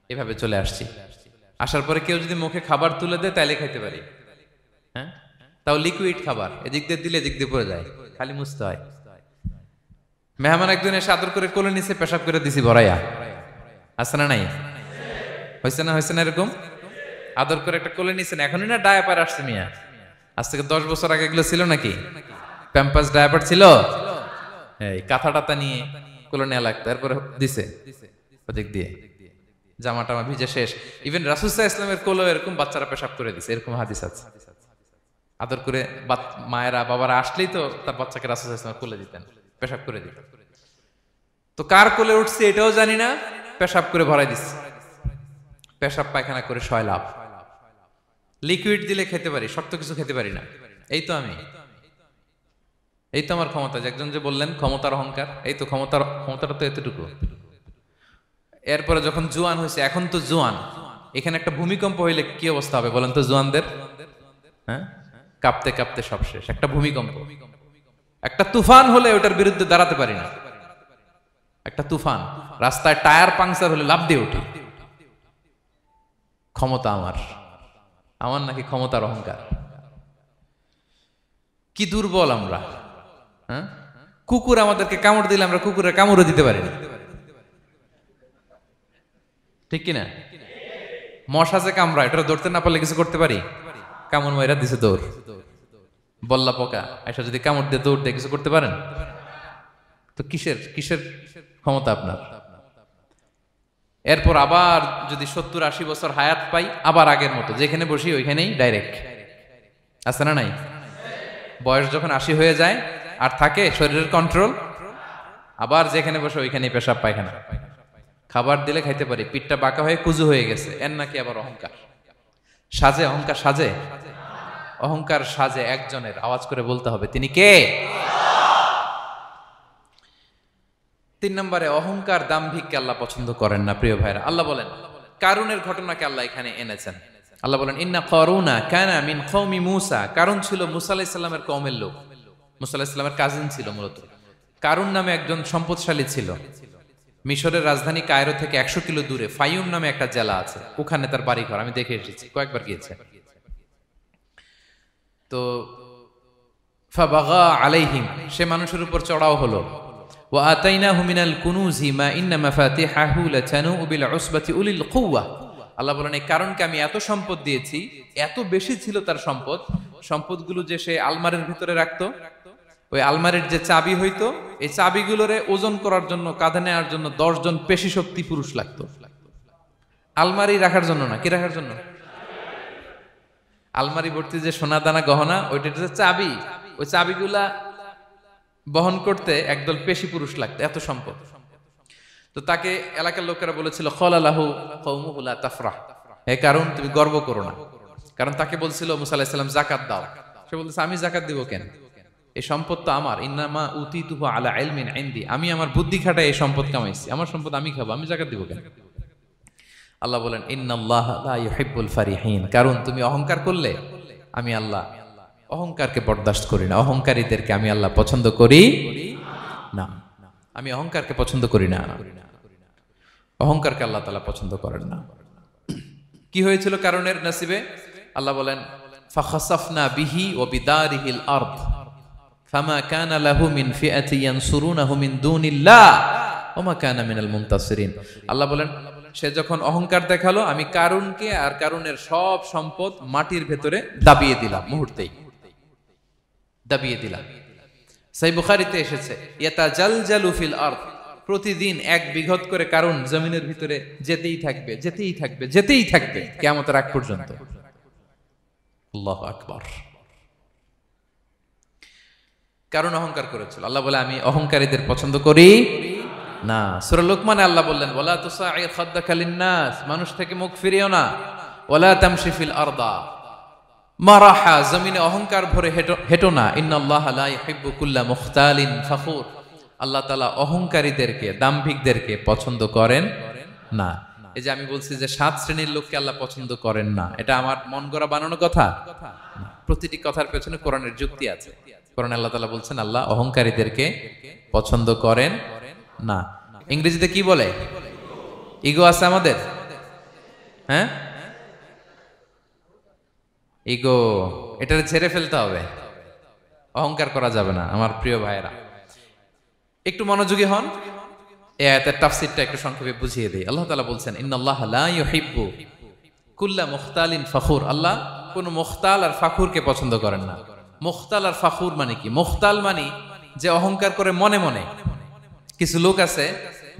এভাবে চলে আসছি। আসার পরে কেউ যদি মুখে খাবার তুলে দেয় তাইলে খাইতে পারি, হ্যাঁ, তাও লিকুইড খাবার, এদিক দিয়ে দিলে এদিক দিয়ে পড়ে যায়, খালি মুছতে হয়। মেহমান একজন এসে আদর করে কোলে নিচে পেশাব করে দিছি ভরাইয়া, আছে না নাই? হয়েছে না, হয়েছে না এরকম? আদর করে একটা কোলে নিছেন, এখনই না ডায়াপার আসছে মিয়া। আজ থেকে 10 বছর আগে এগুলো ছিল নাকি? প্যাম্পাস ডায়াপার ছিল, এই কাঁথা টাথা নিয়ে কোলে নেওয়া লাগতো, এরপরে দিছে ওদিক দিয়ে জামা টামা ভিজে শেষ। ইভেন রাসূল সাল্লাল্লাহু আলাইহি ওয়াসাল্লামের কোলেও এরকম বাচ্চারা পেশাব করে দিছে, এরকম হাদিস আছে। আদর করে মায়েরা বাবারা আসলেই তো তার বাচ্চাকে রাসূল সাল্লাল্লাহু আলাইহি ওয়াসাল্লাম কোলে দিতেন, পেশাব করে দিতেন। তো কার কোলে উঠছে এটাও জানি না, পেশাব করে ভরাই দিচ্ছে। পেশাব পায়খানা করে সয়লাভ। লিকুইড দিলে খেতে পারি, শক্ত কিছু খেতে পারি না। এই তো আমি, এই তো আমার ক্ষমতা। একজন যে বললেন ক্ষমতার অহংকার, এই তো ক্ষমতাটা তো এতটুকু। এরপরে যখন জোয়ান হয়েছে, এখন তো জোয়ান, এখানে একটা ভূমিকম্প হইলে কি অবস্থা হবে বলেন তো জোয়ানদের? হ্যাঁ, কাঁপতে কাঁপতে সব শেষ। একটা ভূমিকম্প, একটা তুফান হলে ওটার বিরুদ্ধে দাঁড়াতে পারি না। একটা তুফান, রাস্তায় টায়ার পাংচার হলে লাফ দিয়ে উঠি। ক্ষমতা আমার, আমার নাকি ক্ষমতার অহংকার? কি দুর্বল আমরা! হ্যাঁ, কুকুর আমাদেরকে কামড় দিলে আমরা কুকুরের কামড়ও দিতে পারি না, ঠিক কিনা? মশা যে কামড়া, এটা ধরতে না পারলে কিছু করতে পারি? কামড় মাইরা দিছে দৌড়। বল্লা পোকা আইসা যদি কামড় দিয়ে দৌড় দিয়ে কিছু করতে পারেন? তো কিসের কিসের ক্ষমতা আপনার? এরপর আবার যদি 70-80 বছর হায়াত পাই, আবার আগের মতো যেখানে বসি ওইখানেই ডাইরেক্ট, আছে না নাই? বয়স যখন 80 হয়ে যায় আর থাকে শরীরের কন্ট্রোল, আবার যেখানে বসে ওইখানেই পেশাব পায়খানা। খাবার দিলে খাইতে পারি, পিঠটা বাঁকা হয়ে কুজু হয়ে গেছে, এর নাকি আবার অহংকার? সাজে অহংকার, সাজে অহংকার, সাজে একজনের। আওয়াজ করে বলতে হবে তিনি কে? 3 নম্বরে অহংকার, দাম্ভিককে আল্লাহ পছন্দ করেন না প্রিয় ভাইরা। আল্লাহ বলেন কারুনের ঘটনাকে আল্লাহ এখানে এনেছেন। আল্লাহ বলেন ইন্না কারুনা কানা মিন কওমি মূসা। কারুন ছিল মুসা আলাইহিস সালামের কওমের লোক, মুসা আলাইহিস সালামের কাজিন ছিল মূলত। কারুন নামে একজন সম্পদশালী ছিল। মিশরের রাজধানী কায়রো থেকে 100 কিলো দূরে ফাইয়ুম নামে একটা জেলা আছে, ওখানে তার বাড়ি ঘর। আমি দেখে এসেছি, কয়েকবার গিয়েছে। তো ফাবাগা আলাইহিম, সে মানুষের উপর চড়াও হলো। ওয়া আতাইনাহু মিনাল কুনুজি মা ইন্না মাফাতিহাহু লাতানু বিল উসবাতি উলিল কুওয়া। আল্লাহ বলেন এই কারণকে আমি এত সম্পদ দিয়েছি, এত বেশি ছিল তার সম্পদ, সম্পদগুলো যে সে আলমারির ভিতরে রাখতো, ওই আলমারির যে চাবি হইতো, এই চাবিগুলোরে ওজন করার জন্য, কাঁধে নেওয়ার জন্য 10 জন পেশি শক্তি পুরুষ লাগতো। আলমারি রাখার জন্য না, কি রাখার জন্য? আলমারি ভর্তি যে সোনা দানা গহনা, ওইটার যে চাবি, ওই চাবিগুলা বহন করতে একদল পেশি পুরুষ লাগতো, এত সম্পদ। তো তাকে এলাকার লোকেরা বলেছিল খলালাহু কওমুহু লা তাফরাহ, হে কারণ তুমি গর্ব করো না। কারণ তাকে বলছিল মুসা আলাইহিস সালাম যাকাত দাও, সে বলতেছে আমি যাকাত দিব কেন? এই সম্পদ তো আমার, ইন্নামা উতিতুহু আলা ইলমিন ইনদি, আমি আমার বুদ্ধি খাটায় এই সম্পদ কামাইছি, আমার সম্পদ আমি খাবো, আমি যাকাত দিব কেন? আল্লাহ বলেন ইন্নাল্লাহা লা ইউহিব্বুল ফারিহিন, কারণ তুমি অহংকার করলে আমি আল্লাহ অহংকারকে বরদাস্ত করি না, অহংকারীদেরকে আমি আল্লাহ পছন্দ করি না। আমি অহংকারকে পছন্দ করি না, অহংকারকে আল্লাহ তাআলা পছন্দ করেন না। কি হয়েছিল কারণের নসিবে? আল্লাহ বলেন ফাখাসাফনা বিহি ওয়া বিদারিহিল আরদ ফামা কানা লাহু মিন ফিআতি ইয়ানসুরুনাহু মিন দুনিল্লাহ ওয়া মা কানা মিনাল মুনতাসিরিন। আল্লাহ বলেন সে যখন অহংকার দেখালো, আমি কারুনকে আর কারুনের সব সম্পদ মাটির ভেতরে দাবিয়ে দিলাম, মুহূর্তেই দাবিয়ে দিলাম। সহিহ বুখারীতে এসেছে ইয়াতাজালজালু ফিল আরদ, প্রতিদিন 1 বিঘত করে কারুন জমিনের ভিতরে যেতেই থাকবে, যেতেই থাকবে, যেতেই থাকবে কিয়ামতের আগ পর্যন্ত। আল্লাহু আকবার। কারণ অহংকার করেছিল। আল্লাহ বলে আমি অহংকারীদের পছন্দ করি না। সূরা লোকমানে আল্লাহ বললেন ওয়ালা তুসাইর খাদ্দাকা লিন্নাস, মানুষ থেকে মুখ ফিরিও না। ওয়ালা তামশি ফিল আরদা মারাহা, জমিনে অহংকার ভরে হেঁটো না। ইন্নাল্লাহা লা ইউহিব্বু কুল্লা মুখতালিন ফখুর, আল্লাহ তাআলা অহংকারীদেরকে, দাম্ভিকদেরকে পছন্দ করেন না। এই যে আমি বলছি যে 7 শ্রেণীর লোককে আল্লাহ পছন্দ করেন না, এটা আমার মন গড়া বানানো কথা। প্রতিটি কথার পেছনে কোরআনের যুক্তি আছে। কোরআনে আল্লাহ তাআলা বলছেন আল্লাহ অহংকারীদেরকে পছন্দ করেন না। ইংরেজিতে কি বলে? ইগো আছে আমাদের, হ্যাঁ ইগো, এটারে ছেড়ে ফেলতে হবে, অহংকার করা যাবে না। আমার প্রিয় ভাইয়েরা একটু মনোযোগী হন, এই আয়াতের তাফসীরটা একটু সংক্ষেপে বুঝিয়ে দেই। আল্লাহ তাআলা বলছেন ইন্নাল্লাহা লা ইউহিব্বু কুল্লা মুখতালিন ফখুর, আল্লাহ কোন মুখতাল আর ফাখুরকে পছন্দ করেন না। মুখতাল আর ফাখুর মানে কি? মুখতাল মানে যে অহংকার করে মনে মনে। কিছু লোক আছে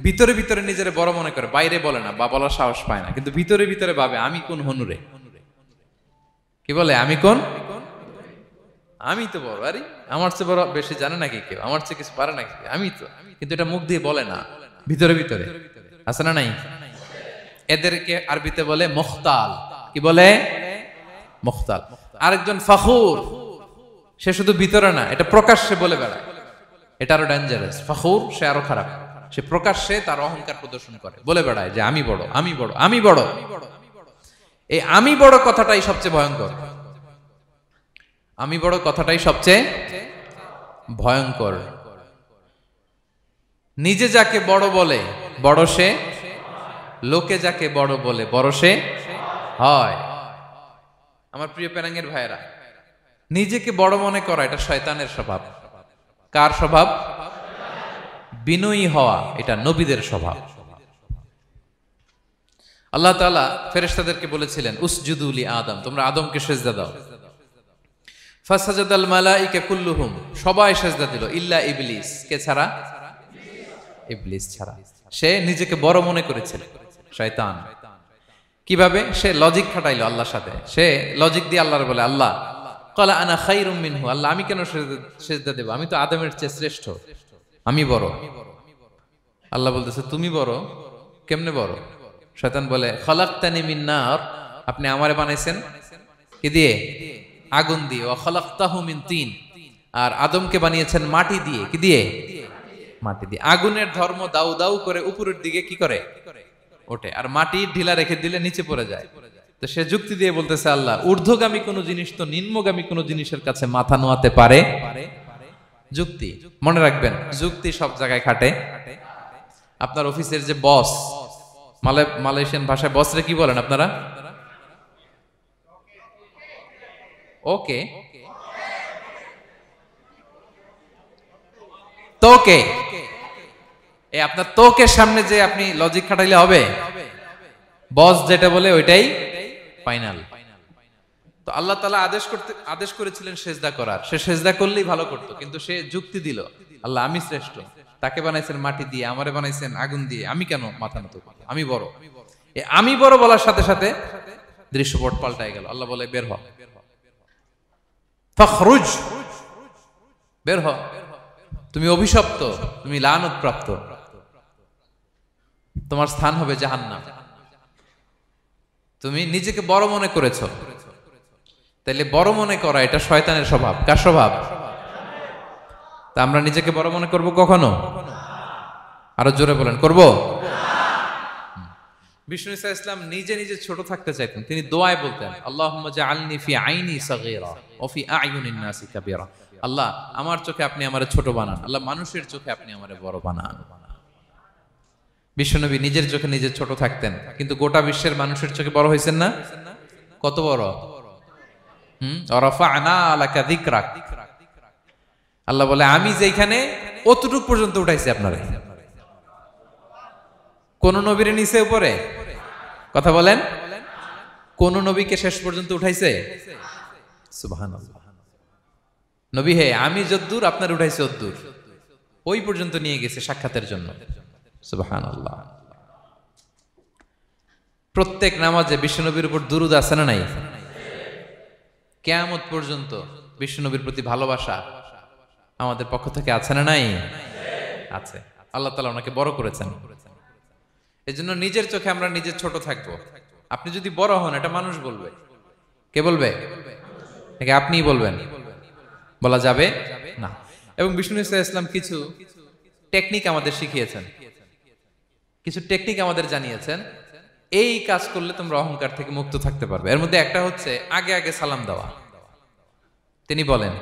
ভিতরে ভিতরে নিজেরে বড় মনে করে, বাইরে বলে না বা বলার সাহস পায় না, কিন্তু ভিতরে ভিতরে ভাবে আমি কোন হনুরে, কি বলে আমি কোন, আমি তো বড়, আরে আমার চেয়ে বড় বেশি জানে নাকি কেউ, আমার চেয়ে কিছু পারে নাকি, আমি তো, কিন্তু এটা মুখ দিয়ে বলে না, ভিতরে ভিতরে আছে না নাই? এদেরকে আরবিতে বলে মুখতাল। কি বলে? মুখতাল। আরেকজন ফখুর, সে শুধু ভিতরে না, এটা প্রকাশ্যে বলে বেড়ায়, এটা আরো ডেঞ্জারাস। ফখুর সে আরো খারাপ, সে প্রকাশ্যে তার অহংকার প্রদর্শন করে, বলে বেড়ায় যে আমি বড়, আমি বড়, আমি বড়। এই আমি বড় কথাটাই সবচেয়ে ভয়ঙ্কর। আমি বড় কথাটাই সবচেয়ে ভয়ঙ্কর। নিজে যাকে বড় বলে বড় সে, লোকে যাকে বড় বলে বড় সে হয়। আমার প্রিয় পেনাঙ্গের ভাইয়েরা, নিজেকে বড় মনে করা এটা শয়তানের স্বভাব। কার স্বভাব? বিনয়ী হওয়া এটা নবীদের স্বভাব। আল্লাহ তাআলা ফেরেশতাদেরকে বলেছিলেন উসজুদু লি আদম, তোমরা আদমকে সিজদা দাও। ফাসাজাদাল মালাইকা কুল্লুহুম, সবাই সিজদা দিল ইল্লা ইবলিস, কে ছাড়া? ইবলিস ছাড়া। সে নিজেকে বড় মনে করেছিল, শয়তান। কিভাবে? সে লজিক খাটাইলো আল্লাহর সাথে। সে লজিক দিয়ে আল্লাহর বলে আল্লাহ ক্বালা আনা খায়রুম মিনহু, আল্লাহ আমি কেন সিজদা দেব, আমি তো আদমের চেয়ে শ্রেষ্ঠ, আমি বড়। আল্লাহ বলতেছে তুমি বড়, কেমনে বড়? শয়তান বলে খলাকতানি মিন নার, আপনি আমারে বানাইছেন কি দিয়ে? আগুন দিয়ে। ওয়া খলাকতাহু মিন তিন, আর আদমকে বানিয়েছেন মাটি দিয়ে। কি দিয়ে? মাটি দিয়ে। আগুনের ধর্ম দাউ দাউ করে উপরের দিকে কি করে? ওঠে, আর মাটি ঢিলা রেখে দিলে নিচে পড়ে যায়। তো সে যুক্তি দিয়ে বলতেছে আল্লাহ ঊর্ধ্বগামী কোন জিনিস তো নিম্নগামী কোন জিনিসের কাছে মাথা নোয়াতে পারে? যুক্তি, মনে রাখবেন যুক্তি সব জায়গায় খাটে। আপনার অফিসের যে বস, মালয়েশিয়ান ভাষায় বসরে কি বলেন আপনারা? ওকে, তোকে। এই আপনার তোকে সামনে যে আপনি লজিক খাটাইলে হবে? বস যেটা বলে ওইটাই ফাইনাল। তো আল্লাহ তাআলা আদেশ করেছিলেন সেজদা করার, সে সেজদা করলেই ভালো করতো, কিন্তু সে যুক্তি দিল আল্লাহ আমি শ্রেষ্ঠ, তাকে বানাইছেন মাটি দিয়ে, আমারে বানাইছেন আগুন দিয়ে, আমি কেন মাথা নত করব, আমি বড়। আমি বড় বলার সাথে সাথে দৃশ্যপট পাল্টাই গেল। আল্লাহ বলে বের হ, ফখরুজ, বের হ, তুমি অভিশপ্ত, তুমি লানত প্রাপ্ত, তোমার স্থান হবে জাহান্নাম। তুমি নিজেকে বড় মনে করেছো, তাইলে বড় মনে করা এটা শয়তানের স্বভাব। কার স্বভাব? তা আমরা নিজেকে বড় মনে করব কখনো? আরো জোরে বলেন, করব? বিষ্ণু ঈসা ইসলাম নিজে নিজে ছোট থাকতে চাইতেন। তিনি দোয়ায় বলতেন, আল্লাহুম্মা জাআলনি ফি আইনি সাগীরা ওয়া ফি আ'য়ুনিন নাসি কাবীরা। আল্লাহ, আমার চোখে আপনি আমারে ছোট বানান, আল্লাহ মানুষের চোখে আপনি আমারে বড় বানান। বিশ্বনবী নিজের চোখে নিজে ছোট থাকতেন, কিন্তু গোটা বিশ্বের মানুষের চোখে বড় হয়েছেন না? কত বড়? রাফা'না লাকা যিকরাক। আল্লাহ বলে, আমি যেখানে অতটুক পর্যন্ত উঠাইছি আপনারে। কোন নবীর নিচে উপরে? কথা বলেন, কোন নবীকে শেষ পর্যন্ত উঠাইছে? সুবহানাল্লাহ। নবী হে, আমি যদ্দূর আপনার উঠাইছি অদ্দূর, ওই পর্যন্ত নিয়ে গেছে সাক্ষাতের জন্য। সুবহানাল্লাহ। প্রত্যেক নামাজে বিশ্বনবীর উপর দুরূদ আছে না নাই? কিয়ামত পর্যন্ত বিশ্বনবীর প্রতি ভালোবাসা আমাদের পক্ষ থেকে আছে না নাই? আছে। আল্লাহ তাআলা ওনাকে বড় করেছেন। এজন্য নিজের চোখে আমরা নিজে ছোট থাকবো। আপনি যদি বড় হন, এটা মানুষ বলবে। কে বলবে? নাকি আপনিই বলবেন? বলা যাবে না। এবং বিষ্ণু ঈসা ইসলাম কিছু টেকনিক আমাদের শিখিয়েছেন, কিছু টেকনিক আমাদের জানিয়েছেন। এই কাজ করলে তোমরা অহংকার থেকে মুক্ত থাকতে পারবে। এর মধ্যে একটা হচ্ছে আগে আগে সালাম দেওয়া। তিনি বলেন,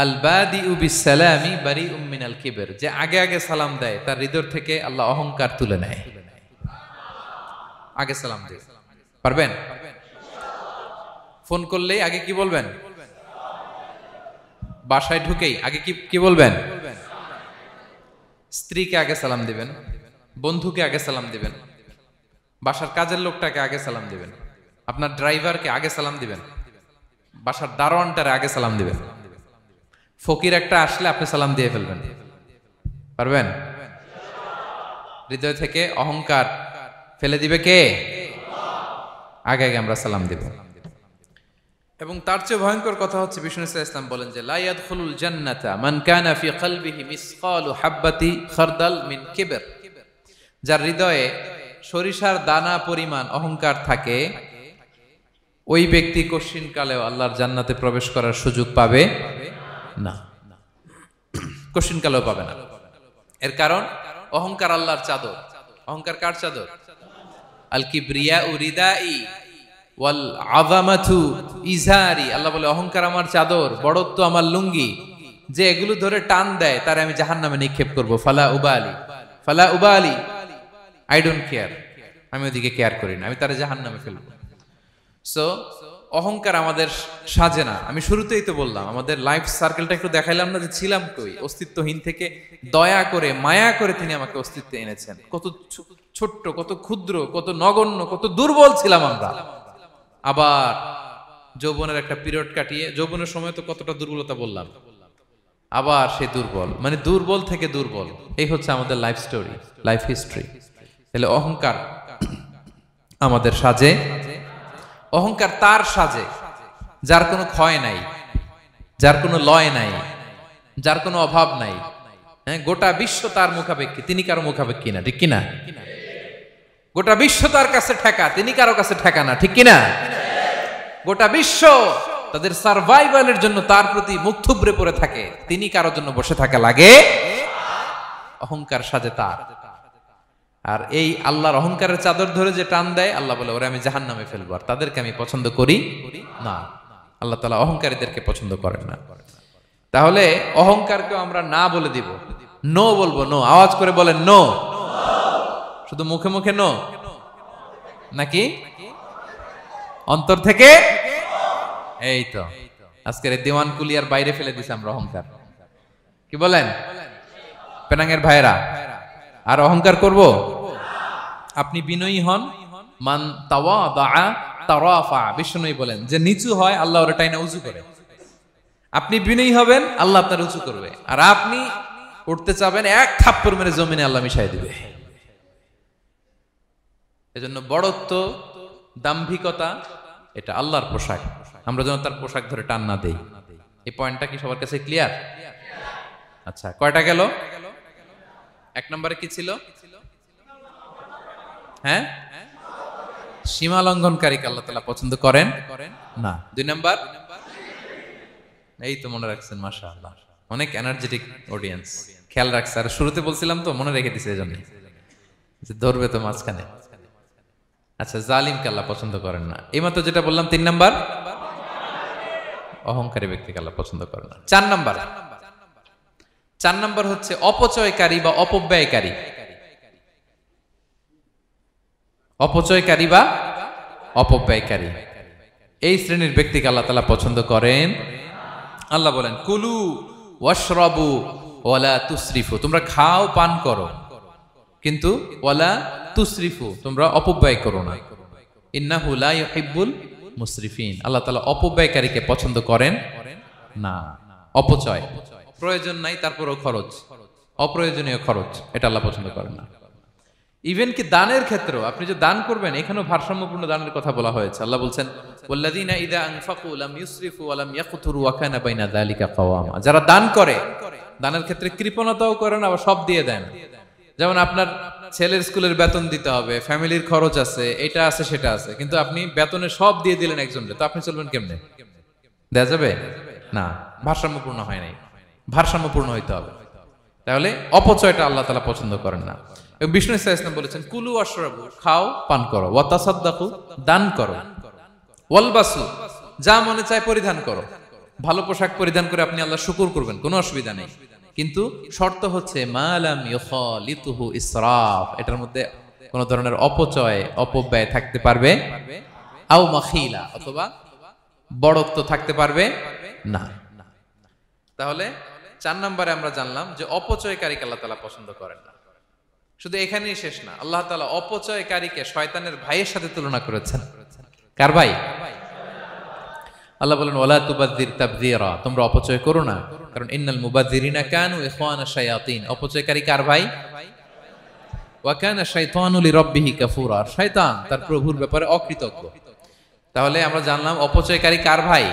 আল বাদিউ বিসসালামি বারিউম মিনাল কিবর, যে আগে আগে সালাম দেয় তার হৃদয় থেকে আল্লাহ অহংকার তুলে নেয়। আগে সালাম দিয়ে পারবেন? ফোন করলেই আগে কি বলবেন? বাসায় ঢুকেই আগে কি বলবেন? স্ত্রীকে আগে সালাম দিবেন, বন্ধুকে আগে সালাম দিবেন, বাসার কাজের লোকটাকে আগে সালাম দিবেন, আপনার ড্রাইভারকে আগে সালাম দিবেন, বাসার দারোয়ানটারে আগে সালাম দিবেন। ফকির একটা আসলে আপনি সালাম দিয়ে ফেলবেন। পারবেন? হৃদয় থেকে অহংকার ফেলে দিবে কে? আগে আগে আমরা সালাম দিব। এবং তার চেয়ে ভয়ঙ্কর কথা হচ্ছে, বিষ্ণু ঈসা ইসলাম বলেন যে লা ইয়াদখুলুল জান্নাতা মান কানা ফি কলবিহি মিসকালু হাববাতি খারদাল মিন কিবর, যার হৃদয়ে সরিষার দানা পরিমাণ অহংকার থাকে, ওই ব্যক্তি কশিনকালেও আল্লাহর জান্নাতে প্রবেশ করার সুযোগ পাবে না। কশিনকালেও পাবে না। এর কারণ অহংকার আল্লাহর চাদর। অহংকার কার চাদর? আল কিবরিয়াউ রিদাই ওয়াল আযামাতু ইজারি। আল্লাহ বলে, অহংকার আমার চাদর, বড়ত্ব আমার লুঙ্গি। যে এগুলো ধরে টান দেয় তারে আমি জাহান্নামে নিক্ষেপ করব। ফালা উবালি, আই ডোন্ট কেয়ার, আমি ওদিকে কেয়ার করি না, আমি তারে জাহান্নামে ফেলবো। সো অহংকার আমাদের সাজে না। আমি শুরুতেই তো বললাম, আমাদের লাইফ সার্কেলটা একটু দেখাইলাম না যে ছিলাম কই? অস্তিত্বহীন থেকে দয়া করে মায়া করে তিনি আমাকে অস্তিত্বে এনেছেন। কত ছোট্ট, কত ক্ষুদ্র, কত নগণ্য, কত দুর্বল ছিলাম আমরা। আবার যৌবনের একটা পিরিয়ড কাটিয়ে, যৌবনের সময় তো কতটা দুর্বলতা বললাম, আবার সে দুর্বল, মানে দুর্বল থেকে দুর্বল। এই হচ্ছে আমাদের লাইফ স্টোরি, লাইফ হিস্ট্রি। তাহলে অহংকার আমাদের সাজে। অহংকার তার সাজে যার কোনো ক্ষয় নাই, যার কোনো লয় নাই, যার কোনো অভাব নাই। হ্যাঁ, গোটা বিশ্ব তার মুখাপেক্ষী, তিনি কারো মুখাপেক্ষী না, ঠিক কিনা? গোটা বিশ্ব তার কাছে ঠেকা, তিনি কারো কাছে ঠেকা না, ঠিক কিনা? গোটা বিশ্ব তাদের সার্ভাইভালের জন্য তার প্রতি মুখ থুবড়ে পড়ে থাকে, তিনি কারোর জন্য বসে থাকা লাগে। অহংকার সাজে তার। আর এই আল্লাহর অহংকারের চাদর ধরে যে টান দেয়, আল্লাহ বলে, ওরা আমি জাহান্নামে ফেলবো, আর তাদেরকে আমি পছন্দ করি না। আল্লাহ তাআলা অহংকারীদেরকে পছন্দ করেন না। তাহলে অহংকারকেও আমরা না বলে দিব, নো বলবো, নো। আওয়াজ করে বলেন নো। শুধু মুখে মুখে নো নাকি অন্তর থেকে? এই তো আজকের দিওয়ান কুলিয়ার বাইরে ফেলে দিছি আমরা অহংকার। কি বলেন পেনাঙ্গের ভাইরা? আর অহংকার করব? আপনি বিনয়ী হন। মান তাওয়াদা তারাফা। বিষ্ণুই বলেন, যে নিচু হয় আল্লাহ ওরে টাইনা উঁচু করে। আপনি বিনয়ী হবেন, আল্লাহ আপনার উঁচু করবে। আর আপনি উঠতে চাবেন, এক থাপ্পড় মেরে জমিনে আল্লাহ মিশাই দিবে। এজন্য বড়ত্ব, দাম্ভিকতা এটা আল্লাহর পোশাক। আমরা যেন তার পোশাক ধরে টান না দেই। এই পয়েন্টটা কি সবার কাছে ক্লিয়ার? আচ্ছা, কয়টা গেল? এক নম্বরে কি ছিল? হ্যাঁ, সীমা লঙ্ঘনকারীকে আল্লাহ তাআলা পছন্দ করেন না। দুই নাম্বার, এই তো মনে রাখছেন, মাশাআল্লাহ অনেক এনার্জেটিক অডিয়েন্স, খেয়াল রাখছে। আর শুরুতে বলছিলাম তো, মনে রেখে দিছে এজন্য, যে ধরবে তো মাঝখানে। আচ্ছা, জালিমকে আল্লাহ পছন্দ করেন না। এইমাত্র যেটা বললাম 3 নাম্বার, অহংকারী ব্যক্তিকে আল্লাহ পছন্দ করেন না। 4 নাম্বার হচ্ছে অপচয়কারী বা অপব্যয়কারী। অপচয়কারী বা অপব্যয়কারী, এই শ্রেণীর ব্যক্তিকে আল্লাহ তাআলা পছন্দ করেন। আল্লাহ বলেন, কুলু ওয়াশরাবু ওয়ালা তুসরিফু, তোমরা খাও পান করো, কিন্তু ওয়ালা তুসরিফু, তোমরা অপব্যয় করো না। ইন্নাহু লা ইউহিব্বুল মুসরিফিন, আল্লাহ তাআলা অপব্যয়কারীকে পছন্দ করেন না। অপচয়, প্রয়োজন নাই তারপরেও খরচ, অপ্রয়োজনীয় খরচ, এটা আল্লাহ পছন্দ করেন না। ইভেন কি দানের ক্ষেত্রেও, আপনি যে দান করবেন, এখানেও ভারসাম্যপূর্ণ দানের কথা বলা হয়েছে। আল্লাহ বলছেন, ওয়াল্লাযীনা ইযা আনফাকু লাম ইউসরিফু ওয়া লাম ইয়াকতুরু ওয়া কানা বাইনা যালিকা কাওয়ামা, যারা দান করে, দানের ক্ষেত্রে কৃপণতাও করে না, আবার সব দিয়ে দেন। যেমন আপনার ছেলের স্কুলের বেতন দিতে হবে, ফ্যামিলির খরচ আছে, এটা আছে সেটা আছে, কিন্তু আপনি বেতনে সব দিয়ে দিলেন একজনকে, তো আপনি চলবেন কেমনে? দেয়া যাবে না, ভারসাম্যপূর্ণ হয় নাই। ভারসাম্যপূর্ণ হইতে হবে। তাহলে অপচয়টা আল্লাহ তাআলা পছন্দ করেন না। এবং বিষ্ণু সাল্লাল্লাহু আলাইহি ওয়াসাল্লাম বলেছেন, কুলু ওয়াশরাবু, খাও পান করো, ওয়া তাসাদদাকু, দান করো, ওয়ালবাসু, যা মনে চায় পরিধান করো। ভালো পোশাক পরিধান করে আপনি আল্লাহর শুকর করবেন, কোনো অসুবিধা নেই, কিন্তু শর্ত হচ্ছে মা লাম ইউখালিতুহু ইসরাফ, এটার মধ্যে কোন ধরনের অপচয় অপব্যয় থাকতে পারবে, আও মাখিলা, অথবা বড়ত্ব থাকতে পারবে না। তাহলে 4 নম্বরে আমরা জানলাম যে অপচয়কারীকে আল্লাহ তাআলা পছন্দ করেন না। শুধু এখানেই শেষ না, আল্লাহ তাআলা অপচয়কারীকে শয়তানের ভাইয়ের সাথে তুলনা করেছেন। কার ভাই? আল্লাহ বলেন, ওয়ালা তুবাযযির তাবযীরা, তোমরা অপচয় করো না, কারণ ইন্নাল মুবাযযিরিনা কানু ইখওয়ানা শায়াতিন, অপচয়কারী কার ভাই? ওয়া কানা শাইতানু লিরাব্বিহি কাফুরা, শয়তান তার প্রভুর ব্যাপারে অকৃতজ্ঞ। তাহলে আমরা জানলাম অপচয়কারী কার ভাই।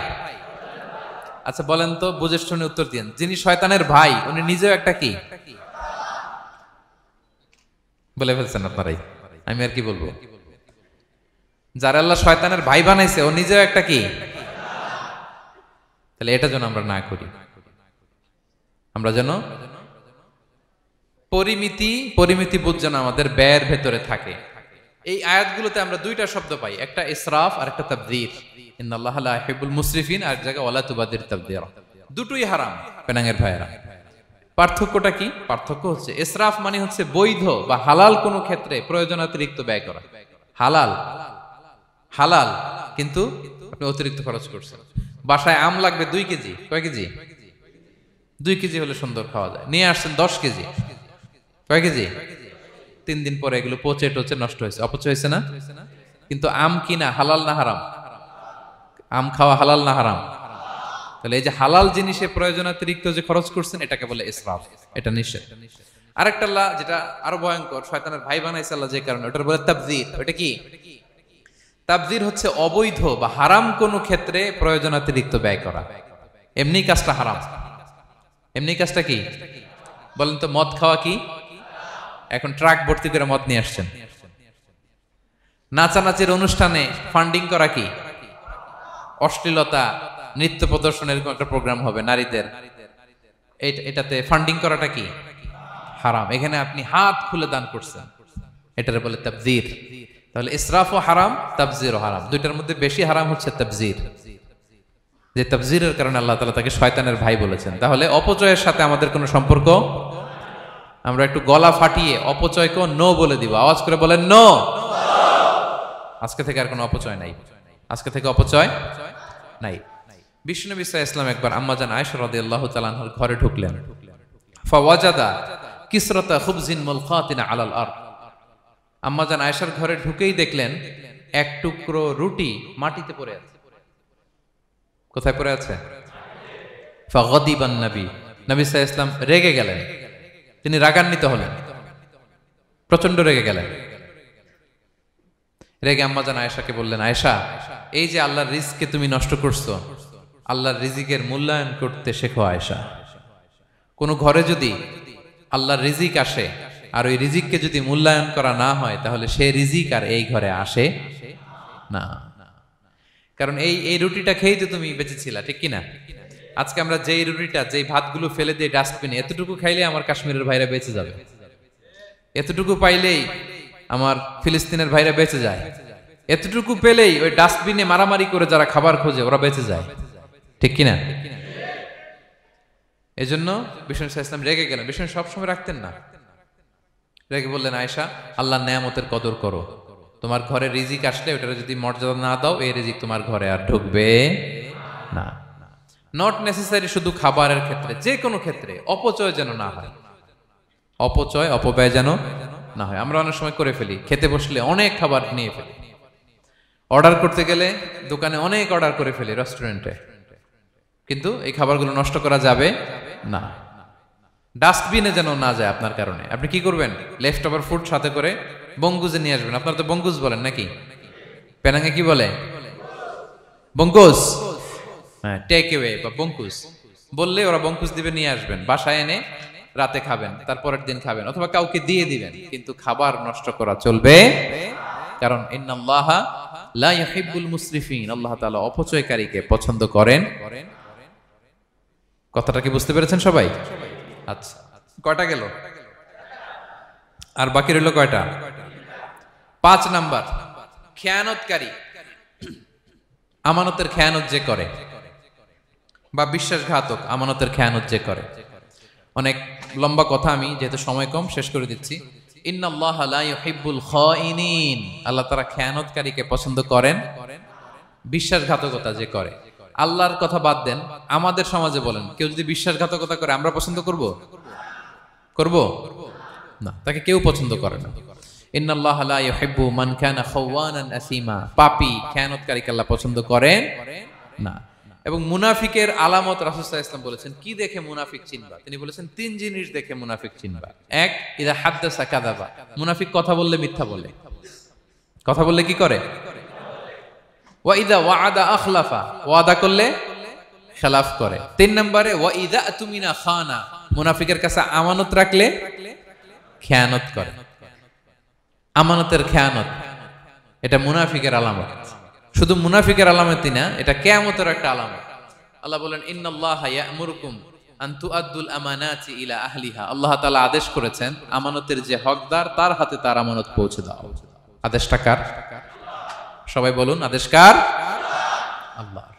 আচ্ছা বলেন তো, বুঝে শুনে উত্তর দিন, যিনি শয়তানের ভাই উনি নিজেও একটা কি? বলে ফেলছেন আপনারাই, আমি আর কি বলবো। যারা আল্লাহ শয়তানের ভাই বানাইছে, ও নিজেও একটা কি? তাহলে এটা যেন আমরা না করি। আমরা যেন পরিমিতি বোধ যেন আমাদের ব্যয়ের ভেতরে থাকে। এই আয়াতগুলোতে আমরা 2টা শব্দ পাই, একটা ইসরাফ আর একটা তাবযীর। ইন্নাল্লাহা লা ইউহিব্বুল মুসরিফিন, আর জায়গা ওয়ালা তুবাযযির তাবযীরা। দুটোই হারাম পেনাঙ্গের ভাইয়েরা। পার্থক্যটা কি? পার্থক্য হচ্ছে ইসরাফ মানে হচ্ছে বৈধ বা হালাল কোনো ক্ষেত্রে প্রয়োজনাতিরিক্ত ব্যয় করা। হালাল কিন্তু আপনি অতিরিক্ত খরচ করছেন। বাসায় আম লাগবে 2 কেজি, কয় কেজি? 2 কেজি হলে সুন্দর খাওয়া যায়, নিয়ে আসছেন 10 কেজি, কয় কেজি? 3 দিন পরে এগুলো পচে টচে নষ্ট হয়েছে, অপচয় হয়েছে না? কিন্তু আম কিনা হালাল না হারাম? আম খাওয়া হালাল না হারাম? তাহলে এই যে হালাল জিনিসে প্রয়োজনাতিরিক্ত যে খরচ করছেন, এটাকে বলে ইসরাফ, এটা নিষেধ। আরেকটা আল্লাহ যেটা আরো ভয়ঙ্কর, শয়তানের ভাই বানাইছে আল্লাহ যে কারণে, ওটার বলে তাবযীর। ওটা কি? তাবযীর হচ্ছে অবৈধ বা হারাম কোনো ক্ষেত্রে প্রয়োজনাতিরিক্ত ব্যয় করা। এমনি কাজটা হারাম। এমনি কাজটা কি? বলেন তো, মদ খাওয়া কি? এখন ট্রাক ভর্তি করে মদ নিয়ে আসছেন। নাচানাচির অনুষ্ঠানে ফান্ডিং করা কি? অশ্লীলতা, নৃত্য প্রদর্শনের একটা প্রোগ্রাম হবে নারীদের, এটাতে ফান্ডিং করাটা কি? হারাম। এখানে আপনি হাত খুলে দান করছেন, এটার বলে তাবযীর। তাহলে ইসরাফও হারাম, তাবযীরও হারাম। 2টার মধ্যে বেশি হারাম হচ্ছে তাবযীর, যে তাবযীরের কারণে আল্লাহ তাআলা তাকে শয়তানের ভাই বলেছেন। তাহলে অপচয়ের সাথে আমাদের কোনো সম্পর্ক। আমরা একটু গলা ফাটিয়ে অপচয়কে নো বলে দিব, আওয়াজ করে বলেন নো। আজকে থেকে আর কোনো অপচয় নাই, আজকে থেকে অপচয় নাই। বিশ্বনবী সাল্লাল্লাহু আলাইহি ওয়াসাল্লাম একবার আম্মাজান আয়েশা রাদিয়াল্লাহু তাআলা আনহার ঘরে ঢুকলেন। ফাওয়াজাদা কিসরাতা খুবজিন মুলকাতিন আলাল আরদ, আম্মাজান আয়েশার ঘরে ঢুকেই দেখলেন এক টুকরো রুটি মাটিতে পড়ে আছে। কোথায় পড়ে আছে? ফাগাদিবান নবী, নবী সাল্লাল্লাহু আলাইহি ওয়াসাল্লাম রেগে গেলেন, তিনি রাগান্বিত হলেন, প্রচন্ড রেগে গেলেন। রেগে আম্মাজান আয়েশাকে বললেন, আয়েশা, এই যে আল্লাহর রিজকে তুমি নষ্ট করছো, আল্লাহর রিজিকের মূল্যায়ন করতে শেখো আয়েশা। কোন ঘরে যদি আল্লাহর রিজিক আসে আর ওই রিজিককে যদি মূল্যায়ন করা না হয়, তাহলে সেই রিজিক আর এই ঘরে আসে না। কারণ এই রুটিটা খেয়েই তো তুমি বেঁচেছিলা, ঠিক কিনা? আজকে আমরা যেই রুটিটা যেই ভাতগুলো ফেলে দিয়ে ডাস্টবিনে, এতটুকু খাইলে আমার কাশ্মীরের ভাইরা বেঁচে যাবে, এতটুকু পাইলেই আমার ফিলিস্তিনের ভাইরা বেঁচে যায়, এতটুকু পেলেই ওই ডাস্টবিনে মারামারি করে যারা খাবার খোঁজে ওরা বেঁচে যায়, ঠিক কিনা? এজন্য বিষ্ণু ইসলাম রেগে গেলেন। বিষ্ণু সবসময় রাখতেন না, রেগে বললেন, আয়েশা, আল্লাহর নেয়ামতের কদর করো, তোমার ঘরে রিজিক আসলে ওটার যদি মর্যাদা না দাও, এই রিজিক তোমার ঘরে আর ঢুকবে না। নট নেসেসারি শুধু খাবারের ক্ষেত্রে, যে কোনো ক্ষেত্রে অপচয় যেন না হয়, অপচয় অপব্যয় যেন না হয়। আমরা অনেক সময় করে ফেলি, খেতে বসলে অনেক খাবার নিয়ে ফেলি, অর্ডার করতে গেলে দোকানে অনেক অর্ডার করে ফেলি, রেস্টুরেন্টে, কিন্তু এই খাবারগুলো নষ্ট করা যাবে না, ডাস্টবিনে যেন না যায় আপনার কারণে। আপনি কি করবেন? লেফট ওভার ফুড সাথে করে বঙ্গুজে নিয়ে আসবেন। আপনারা তো বঙ্গুজ বলেন নাকি? পেনাঙ্গে কি বলে? বঙ্কুজ। হ্যাঁ, টেক অ্যাওয়ে বা বঙ্কুজ বললে ওরা বঙ্কুজ দিবে, নিয়ে আসবেন, বাসায় এনে রাতে খাবেন, তারপরের দিন খাবেন, অথবা কাউকে দিয়ে দিবেন, কিন্তু খাবার নষ্ট করা চলবে, কারণ ইন্নাল্লাহা লা ইউহিব্বুল মুসরিফিন, আল্লাহ তাআলা অপচয়কারীকে পছন্দ করেন। কথাটা কি বুঝতে পেরেছেন সবাই? আচ্ছা, কয়টা গেল? আর বাকি রইল কয়টা? 5 নাম্বার, খেয়ানতকারী। আমানতের খেয়ানত যে করে, বা বিশ্বাসঘাতক, আমানতের খেয়ানত যে করে। অনেক লম্বা কথা, আমি যেহেতু সময় কম শেষ করে দিচ্ছি। ইন্নাল্লাহা লা ইউহিব্বুল খাইনিন, আল্লাহ তাআলা খেয়ানতকারীকে পছন্দ করেন, বিশ্বাসঘাতকতা যে করে। আল্লাহর কথা বাদ দেন, আমাদের সমাজে বলেন, কেউ যদি বিশ্বাসঘাতকতা করে আমরা পছন্দ করব? করব না, তাকে কেউ পছন্দ করে না। ইন্নাল্লাহা লা ইউহিব্বু মান কানা খাওয়ানান আসিমা, পাপী খেয়ানতকারীকে আল্লাহ পছন্দ করেন না। এবং মুনাফিকের আলামত রাসূল সাল্লাল্লাহু আলাইহি ওয়াসাল্লাম বলেছেন, কি দেখে মুনাফিক চিনবা? তিনি বলেছেন 3 জিনিস দেখে মুনাফিক চিনবা। 1, ইযা হাদ্দাসা কাযাবা, মুনাফিক কথা বললে মিথ্যা বলে। কথা বললে কি করে? ওয়া ইযা ওয়াআদা আখলাফা, ওয়াদা করলে খেলাফ করে। 3 নম্বরে ওয়া ইযা আতুমিনা খানা, মুনাফিকের কাছে আমানত রাখলে খেয়ানত করে। আমানতের খেয়ানত, এটা মুনাফিকের আলামত। শুধু মুনাফিকের আলামতই না, এটা কিয়ামতের একটা আলামত। আল্লাহ বলেন, ইন্নাল্লাহা ইয়া'মুরুকুম আন তুআদ্দুল আমানাতি ইলা আহলিহা, আল্লাহ তাআলা আদেশ করেছেন আমানতের যে হকদার তার হাতে তার আমানত পৌঁছে দাও। আদেশটা কার? সবাই বলুন, আদেশ কার? আল্লাহর।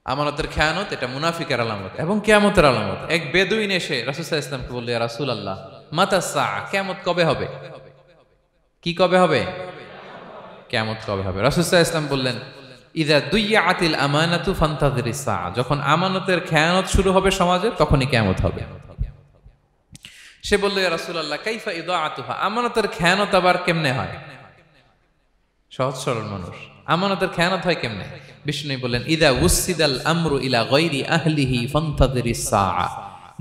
আমানতের খেয়ানত এটা মুনাফিকের আলামত এবং কিয়ামতের আলামত। এক বেদুইন এসে রাসূল সাল্লাল্লাহু আলাইহি ওয়াসাল্লামকে বলল, ইয়া রাসূলুল্লাহ, মাতা সাআ, কিয়ামত কবে হবে? কি কবে হবে? কিয়ামত কবে হবে? রাসূল সাল্লাল্লাহু আলাইহি ওয়াসাল্লাম বললেন, ইযা দুইয়াতিল আমানাতু ফান্তাযিরিস সাআ, যখন আমানতের খেয়ানত শুরু হবে সমাজে, তখনই কিয়ামত হবে। সে বলল, ইয়া রাসূলুল্লাহ, কাইফা ইদাআতুহা, আমানতের খেয়ানত আবার কেমনে হয়? সহজ সরল মানুষ, আমানতের খেয়ানত হয় কেমনে? বিষ্ণু বললেন, ইদা উসিদাল আমরু ইলা গায়রি আহলিহি ফান্তাযিরিস সাআ,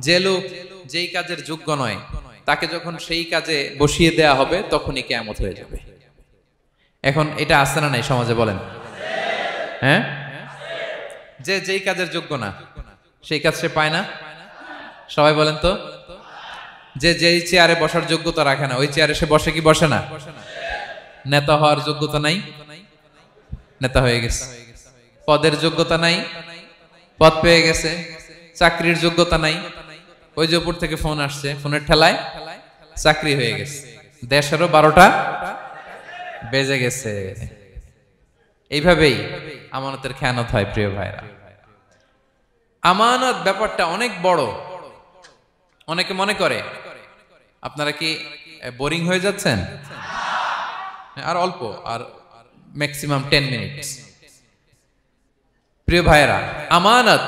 যে লোক যেই কাজের যোগ্য নয় তাকে যখন সেই কাজে বসিয়ে দেয়া হবে তখনই কিয়ামত হয়ে যাবে। এখন এটা আছে না নাই সমাজে? বলেন। হ্যাঁ, যে যেই কাজের যোগ্য না সেই কাজ সে পায় না। সবাই বলেন তো, যে যেই চেয়ারে বসার যোগ্যতা রাখে না ওই চেয়ারে সে বসে কি বসে না? নেতা হওয়ার যোগ্যতা নাই, নেতা হয়ে গেছে। পদের যোগ্যতা নাই, পদ পেয়ে গেছে। চাকরির যোগ্যতা নাই, ওই যে উপর থেকে ফোন আসছে, ফোনের ঠেলায় চাকরি হয়ে গেছে। দেশেরও 12টা বেজে গেছে। এইভাবেই আমানতের খেয়ানত হয়। প্রিয় ভাইরা, আমানত ব্যাপারটা অনেক বড়। অনেকে মনে করে, আপনারা কি বোরিং হয়ে যাচ্ছেন? আর অল্প, আর ম্যাক্সিমাম 10 মিনিট। প্রিয় ভাইরা, আমানত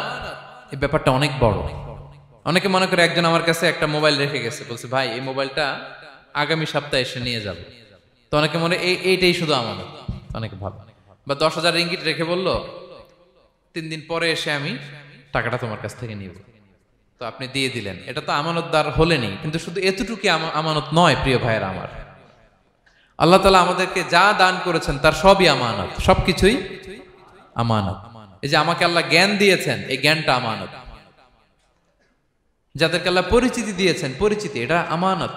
এই ব্যাপারটা অনেক বড়। অনেকে মনে করে, একজন আমার কাছে একটা মোবাইল রেখে গেছে, বলছে ভাই এই মোবাইলটা আগামী সপ্তাহে এসে নিয়ে যাব। তো অনেকে মনে এইটাই শুধু আমানত, অনেকে ভাবে। বা 10,000 রিঙ্গিট রেখে বলল 3 দিন পরে এসে আমি টাকাটা তোমার কাছ থেকে নিব। তো আপনি দিয়ে দিলেন, এটা তো আমানতদার হলেনই। কিন্তু শুধু এতটুকু আমানত নয় প্রিয় ভাইরা আমার। আল্লাহ তাআলা আমাদেরকে যা দান করেছেন তার সবই আমানত, সবকিছুই আমানত। এই যে আমাকে আল্লাহ জ্ঞান দিয়েছেন, এই জ্ঞানটা আমানত। যাদেরকে আল্লাহ পরিচিতি দিয়েছেন, পরিচিতি এটা আমানত।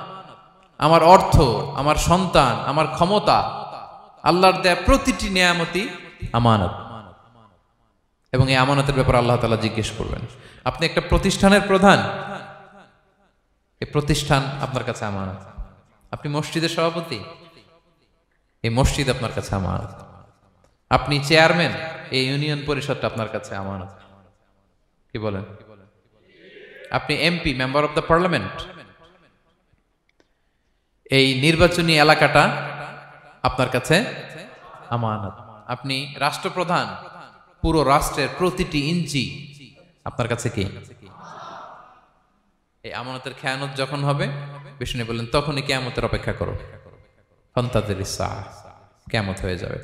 আমার অর্থ, আমার সন্তান, আমার ক্ষমতা, আল্লাহর দেয়া প্রতিটি নিয়ামতই আমানত। এবং এই আমানতের ব্যাপারে আল্লাহ তাআলা জিজ্ঞেস করবেন। আপনি একটা প্রতিষ্ঠানের প্রধান, এই প্রতিষ্ঠান আপনার কাছে আমানত। আপনি মসজিদের সভাপতি, এই মসজিদ আপনার কাছে আমানত। আপনি চেয়ারম্যান, এই ইউনিয়ন পরিষদটা আপনার কাছে আমানত। কি বলেন? আপনি MP, member of the parliament, এই নির্বাচনী এলাকাটা আপনার কাছে আমানত। আপনি রাষ্ট্রপ্রধান, পুরো রাষ্ট্রের প্রতিটি ইঞ্চি আপনার কাছে কি? এই আমানতের খেয়ানত যখন হবে, বিষ্ণু বললেন তখনই কিয়ামতের অপেক্ষা করো, ফান্তাযিরিস সাআহ, কিয়ামত হয়ে যাবে।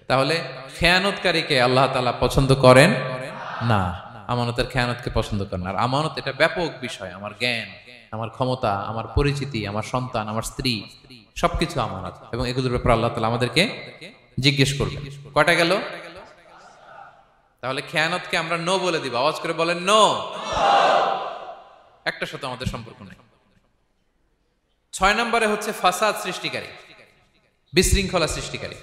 তাহলে খেয়ানতকারীকে আল্লাহ তাআলা পছন্দ করেন না, আমানতের খেয়ানতকে পছন্দ করেন। আর আমানত এটা ব্যাপক বিষয়। আমার জ্ঞান, আমার ক্ষমতা, আমার পরিচিতি, আমার সন্তান, আমার স্ত্রী, সবকিছু আমানত, এবং এগুলোর ব্যাপারে আল্লাহ তাআলা আমাদেরকে জিজ্ঞেস করবেন। কয়টা গেল? তাহলে খেয়ানতকে আমরা নো বলে দিব। আওয়াজ করে বলেন নো। একটা সাথে আমাদের সম্পর্ক নেই। 6 নম্বরে হচ্ছে ফাসাদ সৃষ্টিকারী, বিশৃঙ্খলা সৃষ্টিকারী।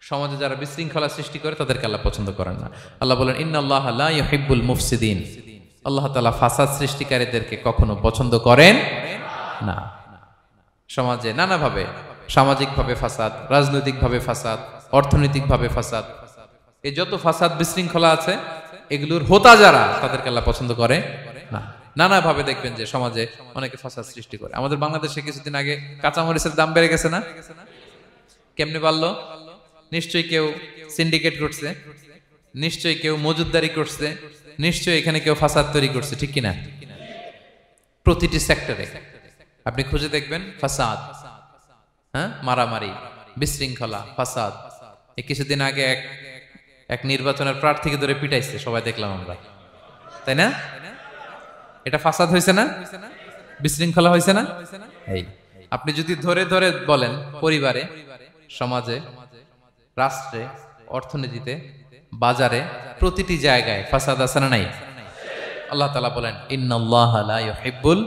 সমাজে যারা বিশৃঙ্খলা সৃষ্টি করে তাদেরকে আল্লাহ পছন্দ করেন না। আল্লাহ বলেন ইন্নাল্লাহা লা ইউহিব্বুল মুফসিদিন। আল্লাহ তাআলা ফাসাদ সৃষ্টিকারীদেরকে কখনো পছন্দ করেন না। সমাজে নানাভাবে, সামাজিকভাবে ফাসাদ, রাজনৈতিকভাবে ফাসাদ, অর্থনৈতিকভাবে ফাসাদ, এই যত ফাসাদ বিশৃঙ্খলা আছে এগুলোর হোতা যারা, তাদেরকে আল্লাহ পছন্দ করে না। নানাভাবে দেখবেন যে সমাজে অনেকে ফাসাদ সৃষ্টি করে। আমাদের বাংলাদেশে কিছুদিন আগে কাঁচামরিচের দাম বেড়ে গেছে না? কেমনে বাড়লো? নিশ্চয়ই কেউ সিন্ডিকেট করছে, নিশ্চয়ই কেউ মজুদদারি করছে, নিশ্চয়ই এখানে কেউ ফাসাদ তৈরি করছে, ঠিক কিনা? প্রতিটি সেক্টরে আপনি খুঁজে দেখবেন ফাসাদ, হ্যাঁ, মারামারি, বিশৃঙ্খলা, ফাসাদ। এই কিছুদিন আগে এক নির্বাচনের প্রার্থীকে ধরে পিটাইছে, সবাই দেখলাম আমরা, তাই না? এটা ফাসাদ হয়েছে না? বিশৃঙ্খলা হয়েছে না? এই আপনি যদি ধরে ধরে বলেন, পরিবারে, সমাজে, রাষ্ট্রে, অর্থনীতিতে, বাজারে, প্রতিটি জায়গায় ফাসাদ আছে না নাই? আল্লাহ তাআলা বলেন ইন্নাল্লাহা লা ইউহিব্বুল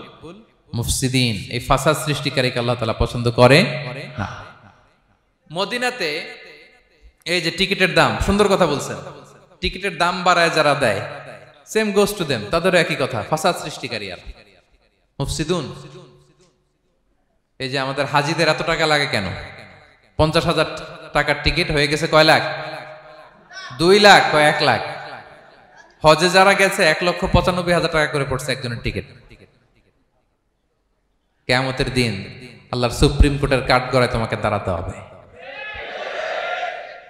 মুফসিদিন। এই ফাসাদ সৃষ্টিকারীকে আল্লাহ তাআলা পছন্দ করে না। মদিনাতে এই যে টিকিটের দাম, সুন্দর কথা বলছেন, টিকিটের দাম বাড়ায় যারা দেয়, সেম গোস টু দেম, তাদেরও একই কথা, ফাসাদ সৃষ্টিকারী আর মুফসিদুন। এই যে আমাদের হাজিদের এত টাকা লাগে কেন? 50,000 টাকার টিকিট হয়ে গেছে কয় লাখ? 2 লাখ, কয় 1 লাখ। হজে যারা গেছে 1,95,000 টাকা করে পড়ছে একজনের টিকিট। কিয়ামতের দিন আল্লাহর সুপ্রিম কোর্টের কাঠগড়ায় তোমাকে দাঁড়াতে হবে,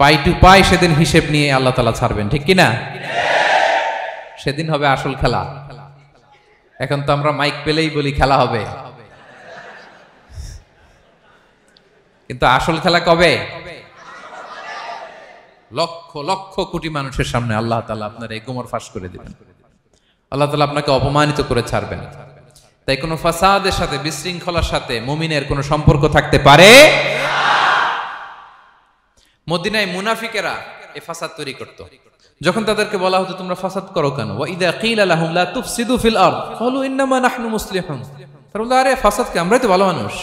পাই টু পাই সেদিন হিসেব নিয়ে আল্লাহ তাআলা ছাড়বেন, ঠিক কিনা? সেদিন হবে আসল খেলা। এখন তো আমরা মাইক পেলেই বলি খেলা হবে, কিন্তু আসল খেলা কবে? লক্ষ লক্ষ কোটি মানুষের সামনে আল্লাহ তাআলা আপনার এই গোমর ফাঁস করে দিবেন। আল্লাহ তাআলা আপনাকে অপমানিত করে ছাড়বেন। তাই কোনো ফাসাদের সাথে, বিশৃঙ্খলার সাথে মুমিনের কোনো সম্পর্ক থাকতে পারে না। মদিনায় মুনাফিকেরা এই ফাসাদ তৈরি করত। যখন তাদেরকে বলা হতো তোমরা ফাসাদ করো কেন, ওয়া ইযা কিলা লাহুম লা তুফসিদু ফিল আরদ ক্বালু ইন্নামা নাহনু মুসলিহুন। তারা বলল আরে ফাসাদ কে, আমরাই তো ভালো মানুষ,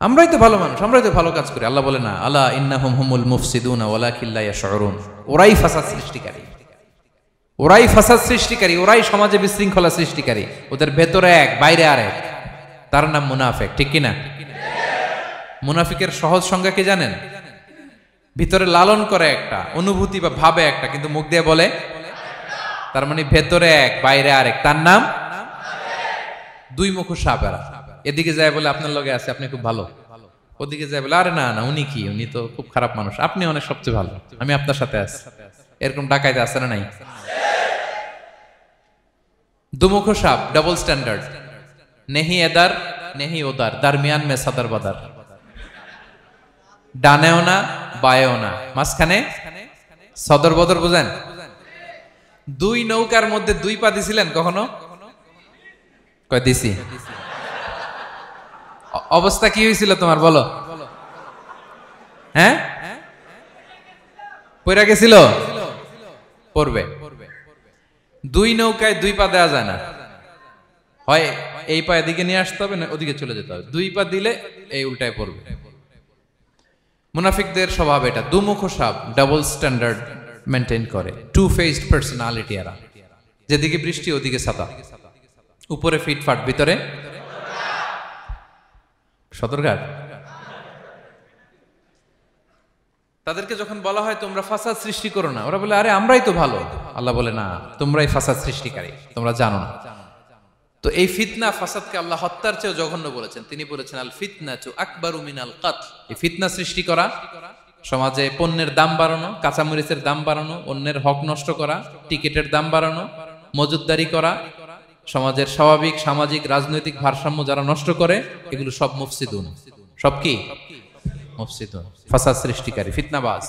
আমরাই তো ভালো মানুষ, আমরাই তো ভালো কাজ করি। আল্লাহ বলে না, আলা ইন্নাহুম হুমুল মুফসিদুনা ওয়ালাকিন লা ইয়াশউরুন। ওরাই ফাসাদ সৃষ্টিকারী, ওরাই ফাসাদ সৃষ্টিকারী, ওরাই সমাজে বিশৃঙ্খলা সৃষ্টিকারী। ওদের ভেতরে এক, বাইরে আরেক, তার নাম মুনাফিক, ঠিক কিনা? মুনাফিকের সহজ সংজ্ঞা কি জানেন? ভিতরে লালন করে একটা, অনুভূতি বা ভাবে একটা, কিন্তু মুখ দিয়ে বলে, তার মানে ভেতরে এক, বাইরে আরেক, তার নাম দুই মুখো সাপেরা। এদিকে যায় বলে আপনার লগে আছে, আপনি খুব ভালো, ওদিকে যায় বলে আরে না না উনি কি, উনি তো খুব খারাপ মানুষ, আপনি অনেক সবচেয়ে ভালো, আমি আপনার সাথে আছি। এরকম ডাকাইতে আছে না নাই? দুমুখো সাপ, ডাবল স্ট্যান্ডার্ড, নেহি এদার নেহি ওদার, দারমিয়ান মে সাদার বাদার, ডানেও না বায়েও না, মাঝখানে সদর বদর। বুঝেন? দুই নৌকার মধ্যে 2 পা দিছিলেন কখনো? কয় দিছি? অবস্থা কি হয়েছিল তোমার বলো? হ্যাঁ, পইরা গেছিল? পড়বে। 2 নৌকায় 2 পা দেওয়া যায় না, হয় এই পা এদিকে নিয়ে আসতে হবে, না ওদিকে চলে যেতে হবে। 2 পা দিলে এই উল্টায় পড়বে। মুনাফিকদের স্বভাব এটা, দুমুখো সাপ, ডাবল স্ট্যান্ডার্ড, মেনটেন করে, টু ফেসড পার্সোনালিটি এরা, যেদিকে বৃষ্টি ওদিকে ছাতা, উপরে ফিটফাট ভিতরে সদরঘাট। তাদেরকে যখন বলা হয় তোমরা ফাসাদ সৃষ্টি করো না, ওরা বলে আরে আমরাই তো ভালো। আল্লাহ বলে না, তোমরাই ফাসাদ সৃষ্টিকারী, তোমরা জানো না। তো এই ফিতনা ফাসাদকে আল্লাহ হত্যার চেয়েও জঘন্য বলেছেন। তিনি বলেছেন আল ফিতনাতু আকবারু মিনাল কতল। এই ফিতনা সৃষ্টি করা, সমাজে পণ্যের দাম বাড়ানো, কাঁচামরিচের দাম বাড়ানো, অন্যের হক নষ্ট করা, টিকিটের দাম বাড়ানো, মজুতদারি করা, সমাজের স্বাভাবিক সামাজিক রাজনৈতিক ভারসাম্য যারা নষ্ট করে, এগুলো সব মুফসিদুন। সব কি? মুফসিদুন, ফাসাদ সৃষ্টিকারী, ফিতনাবাজ।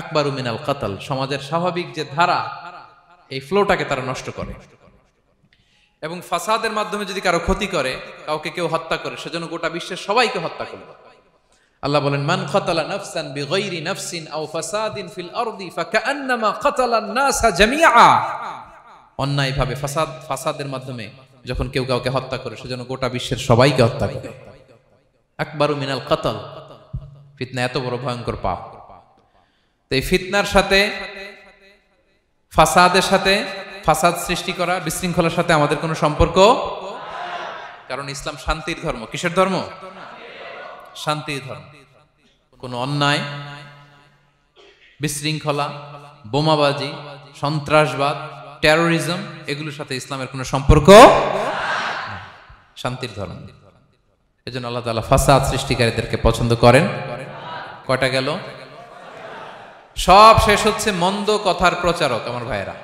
আকবারু মিনাল কতল, সমাজের স্বাভাবিক যে ধারা, এই ফ্লোটাকে তারা নষ্ট করে। এবং ফাসাদের মাধ্যমে যদি কারো ক্ষতি করে, কাউকে কেউ হত্যা করে, সেজন্য গোটা বিশ্বের সবাইকে হত্যা করবে। আল্লাহ বলেন মান কাতালা নাফসান বিগাইরি নাফসিন আও ফাসাদিন ফিল আরদি ফাকান্নামা কাতালান নাসা জামিআ। অন্যায়ভাবে ফাসাদের মাধ্যমে যখন কেউ কাউকে হত্যা করে, সেজন্য গোটা বিশ্বের সবাইকে হত্যা করে। আকবারু মিনাল কতল, ফিতনা এত বড় ভয়ঙ্কর পাপ। তো এই ফিতনার সাথে, ফাসাদের সাথে, ফাসাদ সৃষ্টি করা, বিশৃঙ্খলার সাথে আমাদের কোনো সম্পর্ক, কারণ ইসলাম শান্তির ধর্ম। কিসের ধর্ম? শান্তির ধর্ম। কোনো অন্যায়, বিশৃঙ্খলা, বোমাবাজি, সন্ত্রাসবাদ, টেরোরিজম, এগুলোর সাথে ইসলামের কোনো সম্পর্ক, শান্তির ধর্ম। এজন্য আল্লাহ তাআলা ফাসাদ সৃষ্টিকারীদেরকে পছন্দ করেন। কয়টা গেল? সব শেষ হচ্ছে মন্দ কথার প্রচারক। আমার ভাইয়েরা,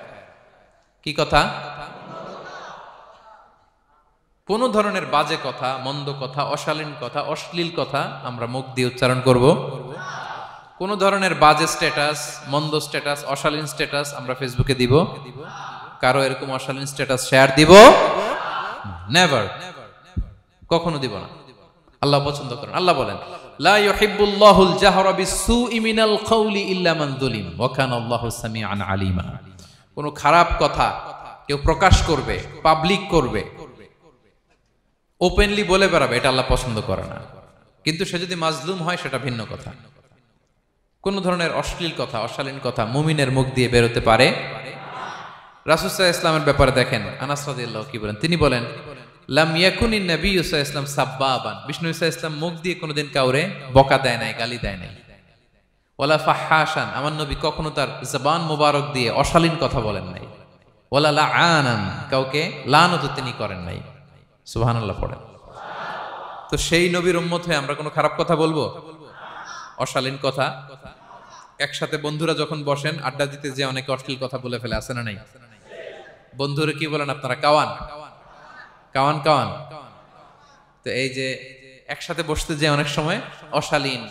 কি কথা? কোন ধরনের বাজে কথা, মন্দ কথা, অশালীন কথা, অশ্লীল কথা আমরা মুখ দিয়ে উচ্চারণ করব। কোন ধরনের বাজে স্ট্যাটাস, মন্দ স্ট্যাটাস, অশালীন স্ট্যাটাস আমরা ফেসবুকে দিব? কারো এরকম অশালীন স্ট্যাটাস শেয়ার দিব? নেভার, কখনো দিব না। আল্লাহ পছন্দ করেন। আল্লাহ বলেন লা ইউহিব্বুল্লাহুল জাহরা বিসসুই মিনাল কওলি ইল্লা মান যুলিম ওয়া কানা আল্লাহু সামিআন আলিমা। কোন খারাপ কথা কেউ প্রকাশ করবে, পাবলিক করবে, ওপেনলি বলে বেড়াবে, এটা আল্লাহ পছন্দ করে না। কিন্তু সে যদি মাজলুম হয় সেটা ভিন্ন কথা। কোন ধরনের অশ্লীল কথা, অশালীন কথা মুমিনের মুখ দিয়ে বেরোতে পারে? রাসূল সাল্লাল্লাহু আলাইহি ওয়াসাল্লামের ব্যাপারে দেখেন, আনাস রাদিয়াল্লাহু কি বলেন? তিনি বলেন লাম ইয়াকুনিন নবিয়্যু সাল্লাল্লাহু আলাইহি ওয়াসাল্লাম সাব্বাবান। বিষ্ণু সাল্লাল্লাহু আলাইহি ওয়াসাল্লাম মুখ দিয়ে কোনোদিন কাউরে বকা দেয় নাই, গালি দেয় নাই। ওয়ালা ফাহাশান, আমার নবী কখনো তার জবান মোবারক দিয়ে অশালীন কথা বলেন নাই। ওয়ালা লাআনান, কাউকে লানত তিনি করেন নাই। সুবহানাল্লাহ পড়েন। তো সেই নবীর উম্মত হয়ে আমরা কোনো খারাপ কথা বলবো? অশালীন কথা? একসাথে বন্ধুরা যখন বসেন আড্ডা দিতে, যে অনেকে অশ্লীল কথা বলে ফেলে, আছে না নাই? বন্ধুরা কি বলেন আপনারা? Cowan Cowan Cowan. তো এই যে একসাথে বসতে যে অনেক সময় অশালীন,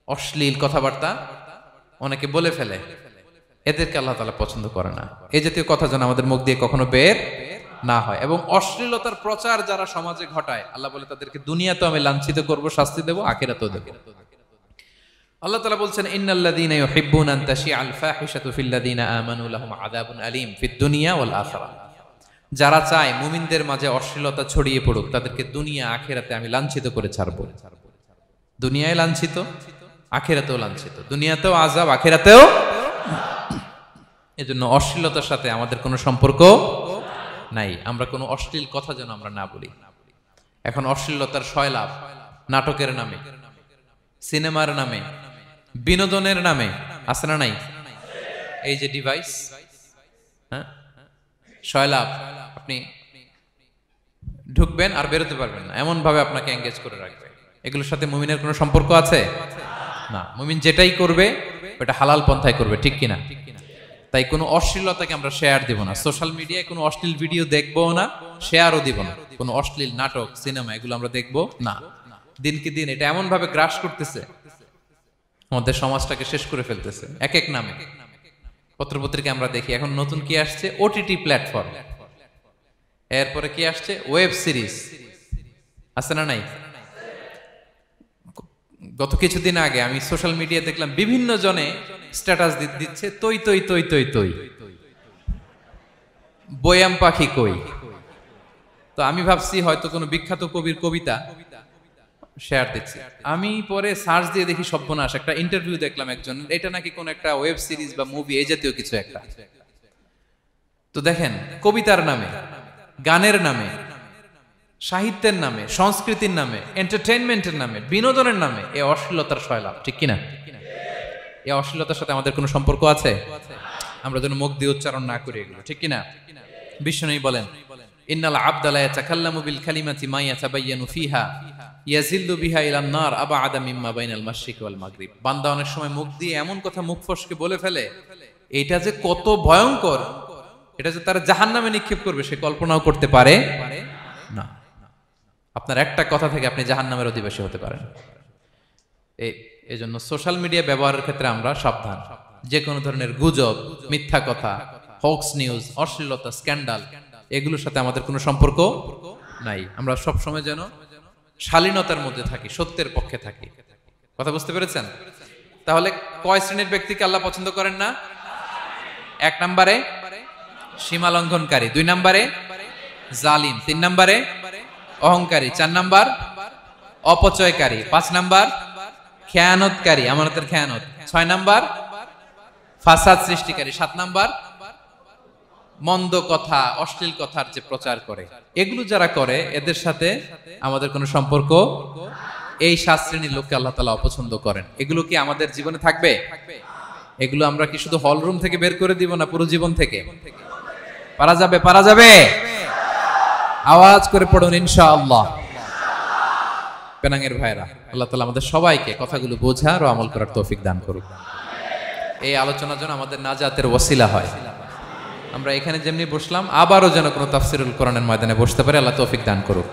অশ্লীল কথাবার্তা অনেকে বলে ফেলে, এদেরকে আল্লাহ তাআলা পছন্দ করে না। এই জাতীয় কথা যেন আমাদের মুখ দিয়ে কখনো বের না হয়। এবং অশ্লীলতার প্রচার যারা সমাজে ঘটায়, আল্লাহ বলে তাদেরকে দুনিয়াতেও আমি লাঞ্ছিত করব, শাস্তি দেব, আখিরাতেও দেব। আল্লাহ তাআলা বলছেন ইন্নাল্লাযীনা ইউহিব্বুনা আন তাশিআল ফাহিশাতু ফিল্লাযীনা আমানু লাহুম আযাবুন আলীম ফিদ দুনিয়া ওয়াল আখিরাহ। যারা চায় মুমিনদের মাঝে অশ্লীলতা ছড়িয়ে পড়ুক, তাদেরকে দুনিয়া আখিরাতে আমি লাঞ্ছিত করে ছাড়ব। দুনিয়ায় লাঞ্ছিত, আখিরাতেও লাঞ্ছিত। দুনিয়াতেও আযাব, আখিরাতেও। এজন্য অশ্লীলতার সাথে আমাদের কোনো সম্পর্ক নাই। আমরা কোনো অশ্লীল কথা যেন আমরা না বলি। এখন অশ্লীলতার সয়লাভ, নাটকের নামে, সিনেমার নামে, বিনোদনের নামে, আছে না নাই? এই যে ডিভাইস, হ্যাঁ, সয়লাভ, আপনি ঢুকবেন আর বেরোতে পারবেন না, এমন ভাবে আপনাকে এঙ্গেজ করে রাখবে। এগুলোর সাথে মুমিনের কোনো সম্পর্ক আছে না। মুমিন যেটাই করবে ওটা হালাল পন্থায় করবে, ঠিক কিনা? তাই কোনো অশ্লীলতাকে আমরা শেয়ার দিব না। সোশ্যাল মিডিয়ায় কোনো অশ্লীল ভিডিও দেখবো না, শেয়ারও দিব না। কোনো অশ্লীল নাটক, সিনেমা এগুলো আমরা দেখবো না। দিনকে দিন এটা এমন ভাবে গ্রাস করতেছে, আমাদের সমাজটাকে শেষ করে ফেলতেছে এক এক নামে। পত্রপত্রিকা আমরা দেখি এখন নতুন কি আসছে, ওটিটি প্ল্যাটফর্ম। এরপরে কি আসছে, ওয়েব সিরিজ, আছে না নাই? গত কিছুদিন আগে আমি সোশ্যাল মিডিয়া দেখলাম বিভিন্ন জনে স্ট্যাটাস দিচ্ছে, তৈ তৈ তৈ তৈ তৈ, বয়াম পাখি কই। তো আমি ভাবছি হয়তো কোনো বিখ্যাত কবির কবিতা শেয়ার দিচ্ছি। আমি পরে সার্চ দিয়ে দেখি সর্বনাশ, একটা ইন্টারভিউ দেখলাম একজন, এটা নাকি কোন একটা ওয়েব সিরিজ বা মুভি এই জাতীয় কিছু একটা। তো দেখেন, কবিতার নামে, গানের নামে, সাহিত্যের নামে, সংস্কৃতির নামে, এন্টারটেইনমেন্টের নামে, বিনোদনের নামে এই অশ্লীলতার সয়লাভ, ঠিক কিনা? এই অশ্লীলতার সাথে আমাদের কোনো সম্পর্ক আছে? আমরা যেন মুখ দিয়ে উচ্চারণ না করি এগুলো, ঠিক কিনা? বিষ্ণু বলেন, ইন্নাল আবদা লা ইয়াতাকাল্লামু বিল কালিমাতি মা ইয়াতাবায়ানু ফিহা ইয়াজিল্লু বিহা ইলান নার আবআদা মিম্মা বাইনাল মাশরিক ওয়াল মাগরিব। বান্দা অনেক সময় মুখ দিয়ে এমন কথা মুখ ফসকে বলে ফেলে, এটা যে কত ভয়ঙ্কর, এটা যে তারা জাহান্নামে নিক্ষেপ করবে সে কল্পনাও করতে পারে না। আপনার একটা কথা থেকে আপনি জাহান্নামের অধিবাসী হতে পারেন। এই জন্য সোশ্যাল মিডিয়া ব্যবহারের ক্ষেত্রে আমরা সাবধান। যে কোনো ধরনের গুজব, মিথ্যা কথা, হক্স নিউজ, অশ্লীলতা, স্ক্যান্ডাল, এগুলোর সাথে আমাদের কোনো সম্পর্ক নাই। আমরা সব সময় যেন শালীনতার মধ্যে থাকি, সত্যের পক্ষে থাকি। কথা বুঝতে পেরেছেন? তাহলে কয় শ্রেণীর ব্যক্তিকে আল্লাহ পছন্দ করেন না? 1 নম্বরে সীমা লঙ্ঘনকারী, 2 নম্বরে জালিম, 3 নম্বরে অহংকারী, 4 নম্বর অপচয়কারী, 5 নম্বর খেয়ানতকারী, আমানতের খেয়ানত, 6 নম্বর ফাসাদ সৃষ্টিকারী, 7 নম্বর মন্দ কথা, অশ্লীল কথার যে প্রচার করে। এগুলো যারা করে এদের সাথে আমাদের কোনো সম্পর্ক, এই 7 শ্রেণীর লোককে আল্লাহ তাআলা অপছন্দ করেন। এগুলো কি আমাদের জীবনে থাকবে? এগুলো আমরা কি শুধু হল রুম থেকে বের করে দিব না পুরো জীবন থেকে? পারা যাবে? পারা যাবে? আওয়াজ করে পড়ুন ইনশাআল্লাহ। পেনাঙ্গের ভাইরা, আল্লাহ তাআলা আমাদের সবাইকে কথাগুলো বোঝার ও আমল করার তৌফিক দান করুক। এই আলোচনা যেন আমাদের নাজাতের ওসিলা হয়। আমরা এখানে যেমনি বসলাম, আবারও যেন কোনো তাফসিরুল কোরআনের ময়দানে বসতে পারে, আল্লাহ তৌফিক দান করুক।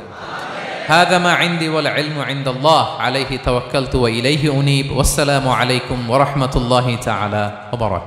হাযা মা ইনদি ওয়াল ইলমু ইনদাল্লাহ আলাইহি তাওয়াক্কালতু ওয়া ইলাইহি উনীব। ওয়াসসালামু আলাইকুম ওয়া রাহমাতুল্লাহি তাআলা ওয়া বারাকাতুহু।